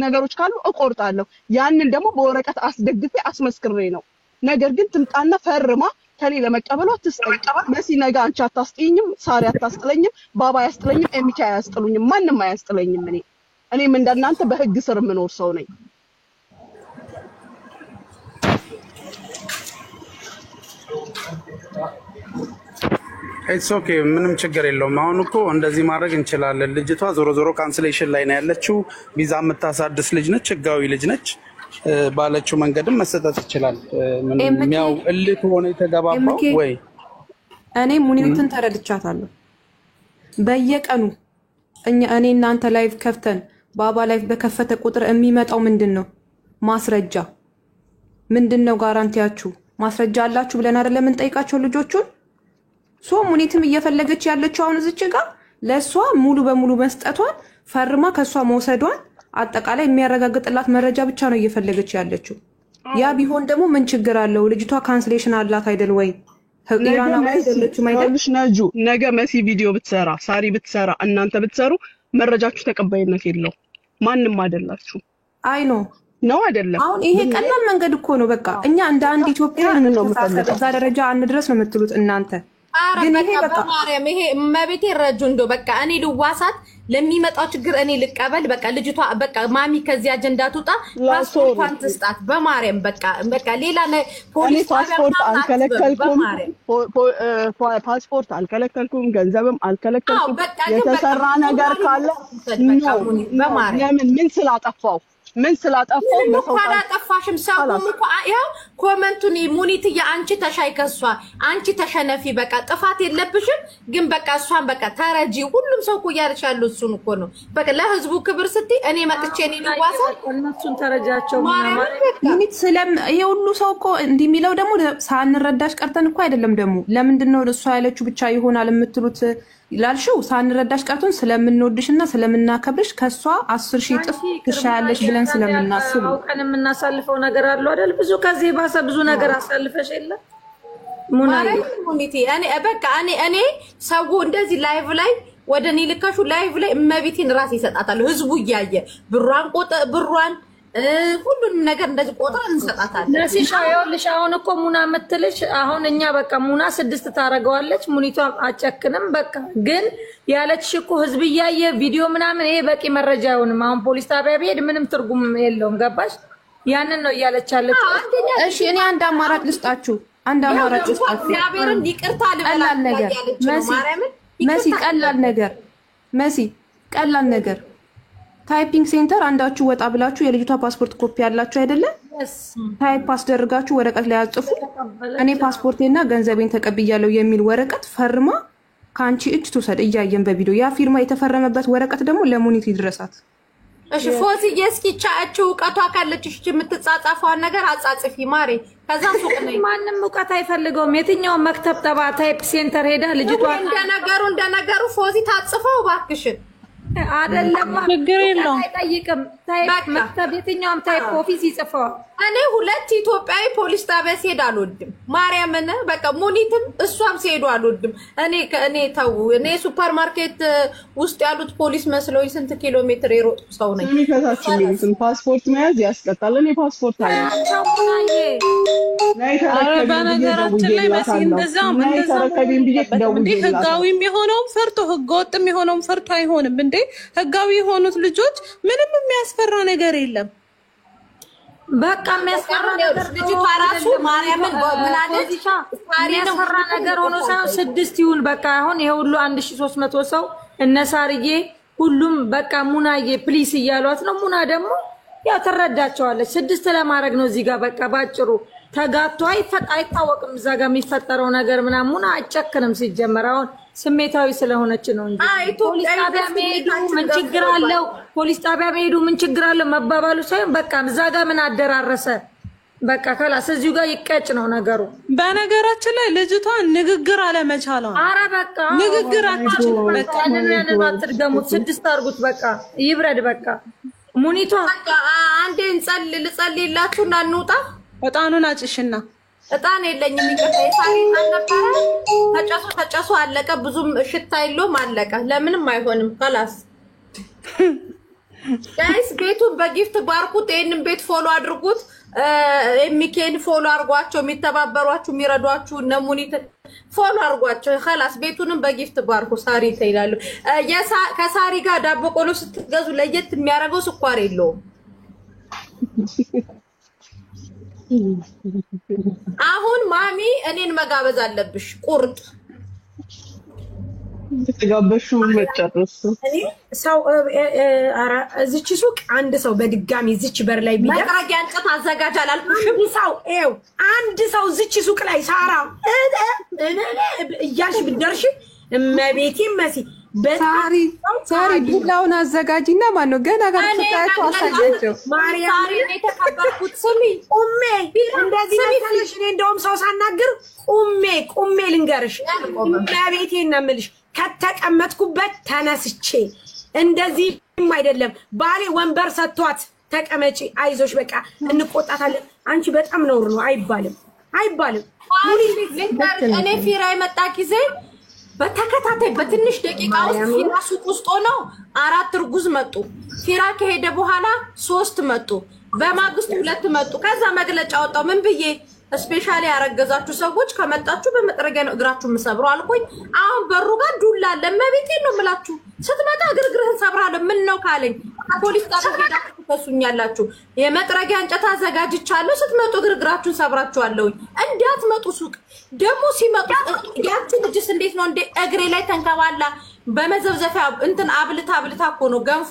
ነገሮች ካሉ እቆርጣለሁ ያንን ደግሞ በወረቀት አስደግፌ አስመስክሬ ነው ነገር ግን ትምጣና ፈርማ ከኔ ለመቀበሏ ትስጠኝ መሲ ነገ አንቺ አታስጥኝም ሳሪ አታስጥለኝም ባባ ያስጥለኝም ኤሚካ ያስጥሉኝም ማንንም አያስጥለኝም እኔም እንደናንተ በህግ ስር ምኖር ሰው ነኝ ኢትስ ኦኬ ምንም ችግር የለውም አሁን እኮ እንደዚህ ማድረግ እንችላለን ልጅቷ ዞሮ ካንስሌሽን ላይ ነው ያለችው ቪዛ የምታሳድስ ልጅ ነች ህጋዊ ልጅ ነች ባለችው መንገድም መሰጠት ይችላል ምንም ያው እልህ ሆነ የተገባባው ወይ እኔ ሙኒትን ተረድቻታለሁ በየቀኑ እኔ እናንተ ላይቭ ከፍተን ባባ ላይቭ በከፈተ ቁጥር የሚመጣው ምንድነው ማስረጃ ምንድነው ጋራንቲያችሁ ማስረጃ አላችሁ ብለን አይደለም እንጠይቃቸው ልጆቹን ሶ ሙኒትም እየፈለገች ያለችው አሁን እዚች ጋር ለሷ ሙሉ በሙሉ መስጠቷን ፈርማ ከሷ መውሰዷን አጠቃላይ የሚያረጋግጥላት መረጃ ብቻ ነው እየፈለገች ያለችው ያ ቢሆን ደግሞ ምን ችግር አለው ልጅቷ ካንስሌሽን አላት አይደል ወይ ኢራናዊ አይደለችም አይደል ነጁ ነገ መሲ ቪዲዮ ብትሰራ ሳሪ ብትሰራ እናንተ ብትሰሩ መረጃችሁ ተቀባይነት የለው ማንንም አይደላችሁ አይ ኖ ነው አይደለም? አሁን ይሄ ቀላል መንገድ እኮ ነው። በቃ እኛ እንደ አንድ ኢትዮጵያ ነው የምፈልገው። እዛ ደረጃ አንድረስ ነው የምትሉት እናንተ። ግን ይሄ በቃ ማርያም ይሄ መቤቴ ረጁ እንዶ በቃ እኔ ልዋሳት ለሚመጣው ችግር እኔ ልቀበል። በቃ ልጅቷ በቃ ማሚ ከዚህ አጀንዳ ትውጣ። ፓስፖርቷን ትስጣት በማርያም በቃ ሌላ ፖሊስ ፓስፖርት አልከለከልኩም፣ ፓስፖርት አልከለከልኩም፣ ገንዘብም አልከለከልኩም። የተሰራ ነገር ካለ ለምን ምን ስላጠፋው አላጠፋሽም። ሰው እኮ ያው ኮመንቱን ሙኒት አንቺ ተሻይከሷ አንቺ ተሸነፊ በቃ ጥፋት የለብሽም። ግን በቃ እሷን በቃ ተረጂ ሁሉም ሰው እኮ ያርሻሉ። እሱን እኮ ነው በቃ ለህዝቡ ክብር ስትይ እኔ መጥቼ እኔ ልዋሳ እነሱን ተረጃቸው። ሙኒት ይሄ ሁሉ ሰው እኮ እንዲህ የሚለው ደግሞ ሳንረዳሽ ቀርተን እኮ አይደለም። ደግሞ ለምንድን ነው እሷ ያለችው ብቻ ይሆናል የምትሉት? ላልሽው ሳንረዳሽ ቀርቶን ስለምንወድሽና ስለምናከብርሽ ከሷ 10,000 እጥፍ ትሻያለሽ ብለን ስለምናስብ አውቀን የምናሳልፈው ነገር አለ አይደል? ብዙ ከዚህ ባሰ ብዙ ነገር አሳልፈሽ የለ ሙኒቲ እኔ ሰው እንደዚህ ላይቭ ላይ ወደ እኔ ልካሹ ላይቭ ላይ እመቤቴን ራስ ይሰጣታል። ህዝቡ እያየ ብሯን ሁሉንም ነገር እንደዚህ ቆጥረን እንሰጣታለን። ነሲሻ ይኸውልሽ አሁን እኮ ሙና የምትልሽ አሁን እኛ በቃ ሙና 6 ታረጋዋለች። ሙኒቷ አጨክንም በቃ ግን ያለችሽ እኮ ህዝብ እያየ ቪዲዮ ምናምን ይሄ በቂ መረጃ አይሆንም። አሁን ፖሊስ ጣቢያ ቢሄድ ምንም ትርጉም የለውም። ገባሽ? ያንን ነው እያለች ያለች። እሺ እኔ አንድ አማራጭ ልስጣችሁ። እግዚአብሔርን ይቅርታ ልበላት ነገር ቀላል ነገር ታይፒንግ ሴንተር አንዳችሁ ወጣ ብላችሁ የልጅቷ ፓስፖርት ኮፒ ያላችሁ አይደለ? ታይፕ አስደርጋችሁ ወረቀት ላይ አጽፉ። እኔ ፓስፖርቴና ገንዘቤን ተቀብያለሁ የሚል ወረቀት ፈርማ ካንቺ እጅ ትውሰድ እያየን በቪዲዮ ያ ፊርማ የተፈረመበት ወረቀት ደግሞ ለሙኒት ይድረሳት። እሺ ፎዚ የስኪቻችሁ እውቀቷ ካለችሽ የምትጻጻፈዋን ነገር አጻጽፊ ማሬ። ከዛ ሱቅ ነኝ ማንም እውቀት አይፈልገውም። የትኛው መክተብ ተባ ታይፕ ሴንተር ሄዳ ልጅቷ እንደነገሩ ፎዚ ታጽፈው ባክሽን አይደለም ችግር የለውም። አይጠይቅም። ታይፕ መክተብ የትኛውም ታይፕ ኦፊስ ይጽፈዋል። እኔ ሁለት ኢትዮጵያዊ ፖሊስ ጣቢያ ሲሄድ አልወድም። ማርያምን በቃ ሙኒትም እሷም ሲሄዱ አልወድም። እኔ ሱፐር ማርኬት ውስጥ ያሉት ፖሊስ መስለውኝ ስንት ኪሎ ሜትር የሮጡ ሰው ነኝ። የሚከታተሉትን ፓስፖርት መያዝ ያስቀጣል። እኔ ፓስፖርት አለኝ። በነገራችን ላይ መሲ እንደዛም ህጋዊም የሆነውም ፈርቶ ህገወጥም የሆነውም ፈርቶ አይሆንም እንዴ? ህጋዊ የሆኑት ልጆች ምንም የሚያስፈራ ነገር የለም። በቃ የሚያስፈራ ነገር ልጅቷ ራሱ ማርያምን ምናለች የሚያስፈራ ነገር ሆኖ ሳይሆን 6 ይሁን በቃ አሁን ይሄ ሁሉ 1300 ሰው እነሳርዬ ሁሉም በቃ ሙናዬ ፕሊስ እያሏት ነው። ሙና ደግሞ ያው ትረዳቸዋለች። 6 ለማድረግ ነው እዚህ ጋር በቃ ባጭሩ ተጋቶ አይታወቅም እዛ ጋር የሚፈጠረው ነገር ምናምን። ሙና አይጨክንም ሲጀመር አሁን ስሜታዊ ስለሆነች ነው እንጂ ፖሊስ ጣቢያ መሄዱ ምን ችግር አለው? ፖሊስ ጣቢያ መሄዱ ምን ችግር አለው መባባሉ ሳይሆን በቃ እዛ ጋር ምን አደራረሰ በቃ ከላስ እዚሁ ጋር ይቀጭ ነው ነገሩ። በነገራችን ላይ ልጅቷ ንግግር አለመቻሏ አረ በቃ ንግግር አትችልም። በቃ ያንን አትድገሙት። 6 አድርጉት በቃ ይብረድ በቃ ሙኒቷ በቃ አንዴ ልጸልይላችሁና እንውጣ። እጣኑን አጭሽና እጣን የለኝም ይቅርታ። የሳሪ እጣን ነበረ ተጨሱ አለቀ። ብዙም ሽታ የለውም አለቀ። ለምንም አይሆንም ከላስ ጋይስ ቤቱን በጊፍት ባርኩት። ይሄንን ቤት ፎሎ አድርጉት። ኤሚኬን ፎሎ አድርጓቸው። የሚተባበሯችሁ የሚረዷችሁ ነሙኒት ፎሎ አድርጓቸው። ከላስ ቤቱንም በጊፍት ባርኩ። ሳሪ ይላሉ። ከሳሪ ጋር ዳቦ ቆሎ ስትገዙ ለየት የሚያደርገው ስኳር የለውም። አሁን ማሚ እኔን መጋበዝ አለብሽ። ቁርጥ ተጋበሹ መጨረስ ሰው እዚች ሱቅ አንድ ሰው በድጋሚ እዚች በር ላይ ቢደርስ መጥረጊያ እንጨት አዘጋጅ አላልኩሽም? ሰው አንድ ሰው እዚች ሱቅ ላይ ሳራ እያልሽ ብትደርሺ እመቤቴ መሲ ሳሪ ዱላውን አዘጋጂና ማን ነው ገና ጋር ተታይቶ አሳያቸው። ማርያም የተከበርኩት ስሚ ኡሜ እንደዚህ ነሽ። እኔ እንደውም ሰው ሳናግር ቁሜ ልንገርሽ እመቤቴ ነው የምልሽ። ከተቀመጥኩበት ተነስቼ እንደዚህም አይደለም ባሌ ወንበር ሰጥቷት ተቀመጪ አይዞሽ በቃ እንቆጣታለን አንቺ በጣም ነውር ነው አይባልም። እኔ ፊራ የመጣ ጊዜ በተከታታይ በትንሽ ደቂቃ ውስጥ ፊራ ሱቅ ውስጥ ሆነው 4 እርጉዝ መጡ። ፊራ ከሄደ በኋላ 3 መጡ። በማግስቱ ሁለት መጡ። ከዛ መግለጫ ወጣው ምን ብዬ ስፔሻሊ ያረገዛችሁ ሰዎች ከመጣችሁ በመጥረጊያ ነው እግራችሁ መስብሩ አልኩኝ። አሁን በሩ ጋር ዱላ አለ። መቤቴን ነው የምላችሁ። ስትመጣ ግርግርህን ሰብራለሁ። ምን ነው ካለኝ ፖሊስ ጣቢያ ሄዳችሁ ተሱኛላችሁ። የመጥረጊያ እንጨት አዘጋጅቻለሁ። ስትመጡ ግርግራችሁን ሰብራችኋለሁ። እንዳትመጡ ሱቅ ደግሞ ሲመጡ ያቺ ልጅስ እንዴት ነው እንደ እግሬ ላይ ተንከባላ በመዘብዘፊያ እንትን አብልታ እኮ ነው ገንፎ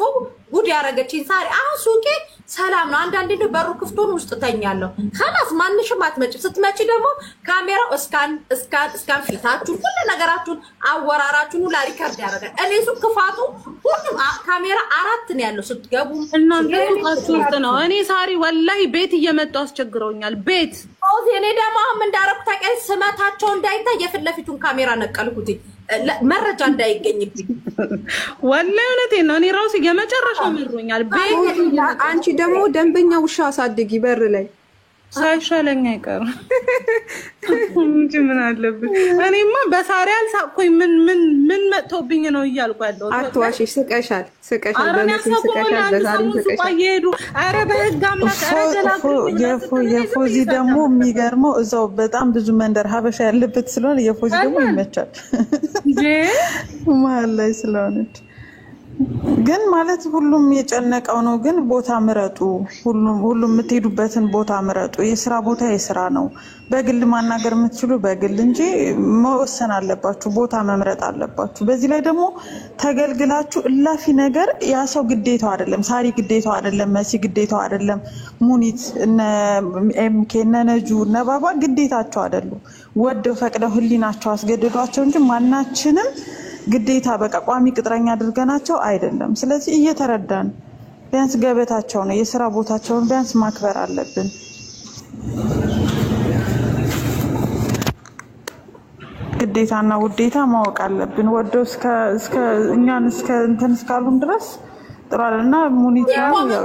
ጉድ ያረገችኝ ሳሪ። አሁን ሱቄ ሰላም ነው። አንዳንዴ ነው በሩ ክፍቶን ውስጥ ተኛለሁ። خلاص ማንሽም አትመጪ። ስትመጪ ደግሞ ካሜራው እስካን ፊታችሁ ሁሉ ነገራችሁን አወራራችሁን ሁሉ ሪከርድ ያደርጋል። እኔ ሱቅ ክፋቱ ሁሉም ካሜራ 4 ነው ያለው። ስትገቡ እናንተ ሱቃችሁ ውስጥ ነው። እኔ ሳሪ ወላሂ ቤት እየመጡ አስቸግረውኛል። ቤት እኔ ደግሞ አሁን እንዳረኩ ታውቂያለሽ፣ ስመታቸው እንዳይታይ የፊት ለፊቱን ካሜራ ነቀልኩት መረጃ እንዳይገኝብኝ። ወላሂ እውነቴን ነው። እኔ ራሴ የመጨረሻው ምሮኛል። ቤት አንቺ ደግሞ ደንበኛ ውሻ አሳድጊ በር ላይ ሳይሻለኝ አይቀርም እንጂ ምን አለብኝ። እኔማ በሳሪ አልሳቅኩኝ። ምን መጥቶብኝ ነው እያልኩ ያለው። አትዋሺ። ስቀሻል በመሲ ስቀሻል በዛሬ ስቀሻል። አረ በህግ አምላክ የፎዚ ደግሞ የሚገርመው እዛው በጣም ብዙ መንደር ሀበሻ ያለበት ስለሆነ የፎዚ ደግሞ ይመቻል መሀል ላይ ስለሆነች ግን ማለት ሁሉም የጨነቀው ነው። ግን ቦታ ምረጡ። ሁሉም የምትሄዱበትን ቦታ ምረጡ። የስራ ቦታ የስራ ነው። በግል ማናገር የምትችሉ በግል እንጂ መወሰን አለባችሁ። ቦታ መምረጥ አለባችሁ። በዚህ ላይ ደግሞ ተገልግላችሁ እላፊ ነገር ያ ሰው ግዴታው አይደለም። ሳሪ ግዴታው አይደለም። መሲ ግዴታው አይደለም። ሙኒት እነ ኤምኬ እነ ነጁ እነ ባባ ግዴታቸው አይደሉም። ወደው ፈቅደው ህሊናቸው አስገድዷቸው እንጂ ማናችንም ግዴታ በቃ ቋሚ ቅጥረኛ አድርገናቸው አይደለም። ስለዚህ እየተረዳን ቢያንስ ገበታቸው ነው የሥራ ቦታቸውን ቢያንስ ማክበር አለብን። ግዴታና ውዴታ ማወቅ አለብን። ወደው እስከ እኛን እስከ እንትን እስካሉን ድረስ ጥራልና ሙኒት ነው ያው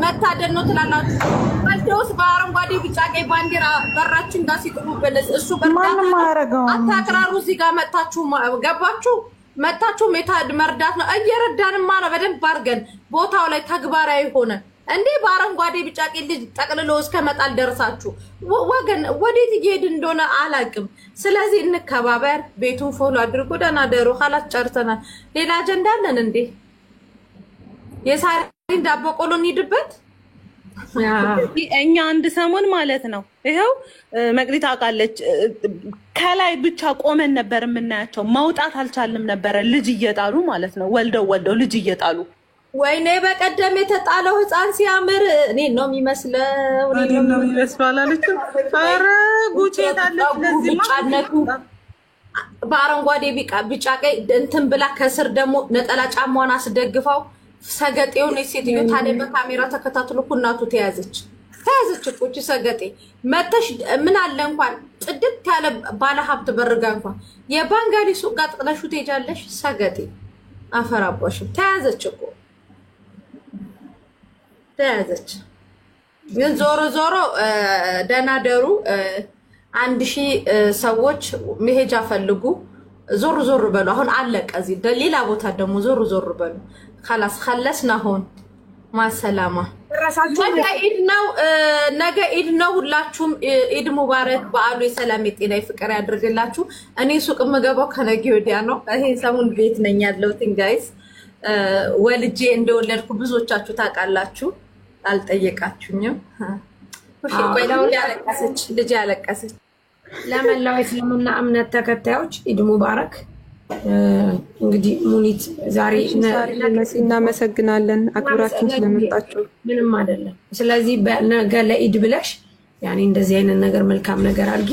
መታደል ነው ትላላችሁ። አልደውስ በአረንጓዴ ቢጫ ቀይ ባንዲራ በራችን ጋር ሲጥሉ በለስ እሱ ማንም አያረጋው። አታቅራሩ። እዚህ ጋር መጣችሁ ገባችሁ መጣችሁ ሜታድ መርዳት ነው። እየረዳንማ ነው በደንብ አድርገን ቦታው ላይ ተግባራዊ ሆነ እንዴ። በአረንጓዴ ቢጫ ቀይ ልጅ ጠቅልሎ እስከመጣል ደርሳችሁ ወገን ወዴት እየሄድ እንደሆነ አላቅም። ስለዚህ እንከባበር። ቤቱን ፎሎ አድርጉ። ደህና ደሩ። خلاص ጨርሰናል። ሌላ አጀንዳ አለን እንዴ? የሳሪን ዳቦ ቆሎ እንሂድበት። እኛ አንድ ሰሞን ማለት ነው ይሄው መቅዲት አውቃለች። ከላይ ብቻ ቆመን ነበር የምናያቸው። መውጣት አልቻልንም ነበር። ልጅ እየጣሉ ማለት ነው። ወልደው ልጅ እየጣሉ ወይኔ በቀደም የተጣለው ህፃን ሲያምር እኔ ነው የሚመስለው። አላለችም። ኧረ ጉቼ ታለች። ለዚህ በአረንጓዴ ቢጫ ቀይ እንትን ብላ ከስር ደግሞ ነጠላ ጫማዋን አስደግፈው ሰገጤውን ሴትዮ ታዲያ በካሜራ ተከታትሎ እናቱ ተያዘች እኮ ሰገጤ መተሽ ምን አለ እንኳን ጥድት ያለ ባለ ሀብት በርጋ እንኳን የባንጋሊ ሱቅ ጋር ጥለሹ ትሄጃለሽ። ሰገጤ አፈራባሽ ተያዘች እኮ ተያዘች። ግን ዞሮ ደህና ደሩ። 1000 ሰዎች መሄጃ ፈልጉ። ዞር በሉ። አሁን አለቀ። እዚህ ሌላ ቦታ ደግሞ ዞር በሉ። خلاص خلصنا هون مع السلامة። ነገ ኢድ ነው። ሁላችሁም ኢድ ሙባረክ። በዓሉ የሰላም የጤና የፍቅር ያድርግላችሁ። እኔ ሱቅ የምገባው ከነገ ወዲያ ነው። ይሄ ሰሞን ቤት ነኝ ያለሁት ጋይስ። ወልጄ እንደወለድኩ ብዙዎቻችሁ ታውቃላችሁ። አልጠየቃችሁኝም። እሺ ቆይ ነው ልጅ ያለቀሰች። ለመላው እስልምና እምነት ተከታዮች ኢድ ሙባረክ። እንግዲህ ሙኒት ዛሬ እናመሰግናለን አክብራችን ስለመጣችሁ። ምንም አይደለም። ስለዚህ ነገ ለኢድ ብለሽ ያኔ እንደዚህ አይነት ነገር መልካም ነገር አድርጊ።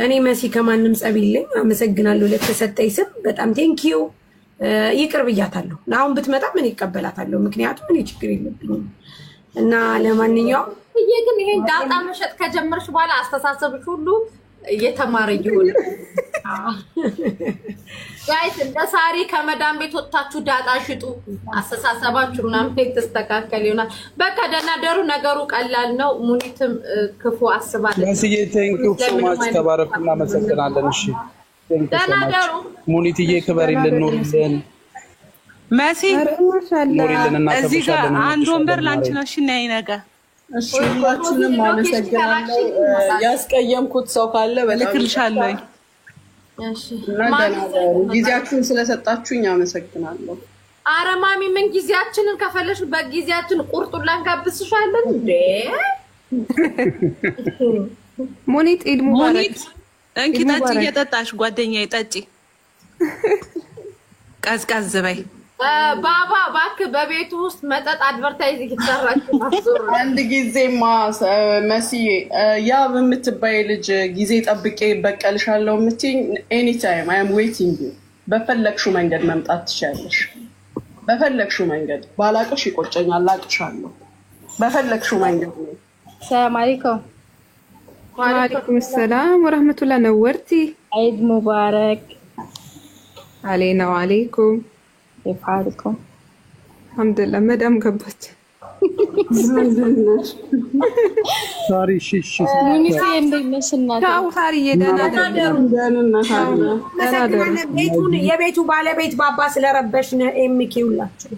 እኔ መሲ ከማንም ጸብ የለኝ። አመሰግናለሁ ለተሰጠኝ ስም በጣም ቴንኪዩ። ይቅር ብያታለሁ። አሁን ብትመጣ ምን ይቀበላታለሁ፣ ምክንያቱም እኔ ችግር የለብኝም። እና ለማንኛውም ግን ይሄን ዳጣ መሸጥ ከጀመርሽ በኋላ አስተሳሰብሽ ሁሉ እየተማረ ይሁን። ጋይስ እንደ ሳሪ ከመዳም ቤት ወጣችሁ ዳጣ ሽጡ። አስተሳሰባችሁ ምናምን ተስተካከለ ይሆናል። በቃ ደህና ደሩ። ነገሩ ቀላል ነው። ሙኒትም ክፉ አስባለች። መስዬ ቴንኪው ሶ ማች ተባረኩና መሰግናለን። እሺ ደህና ደሩ። ሙኒትዬ ክበሪልን፣ ኑሪልን። መሲ እዚህ ጋር አንድ ወንበር ላንቺ ነው። እሺ ነይ ነገ። እሺ ሁላችሁንም አመሰግናለሁ። ያስቀየምኩት ሰው ካለ በጣም ልክልሻለሁ። እሺ ጊዜያችሁን ስለሰጣችሁኝ አመሰግናለሁ። ኧረ ማሚ ምን ጊዜያችንን ከፈለሽ በጊዜያችን ቁርጡን ላንጋብስሻለን እንዴ? ሙኒት ኢድ ሙባረክ። እንኪ ጠጪ፣ እየጠጣሽ ጓደኛዬ ጠጪ፣ ቀዝቀዝ በይ። ባባ እባክህ በቤቱ ውስጥ መጠጥ አድቨርታይዚንግ እየተሰራችሁ አዞር። አንድ ጊዜማ መስዬ ያ በምትባይ ልጅ ጊዜ ጠብቄ በቀልሻለሁ የምትይኝ ኤኒ ታይም አይ አም ዌቲንግ ዩ። በፈለግሽው መንገድ መምጣት ትችያለሽ። በፈለግሽው መንገድ ባላቅሽ ይቆጨኛል፣ አቅሻለሁ። በፈለግሽው መንገድ ነው። ሰላም አለይኩም። ወአለይኩም ሰላም ወራህመቱላሂ ነወርቲ። ዒድ ሙባረክ አለይና ወአለይኩም። كيف حالكم؟ الحمد لله مدام ገባች። ሳሪ ሽሽ ሙኒት እንደነሽ እናት ታው ሳሪዬ ደህና ቤቱን የቤቱ ባለቤት ባባ ስለረበሽን ኤምኬ ሁላችሁ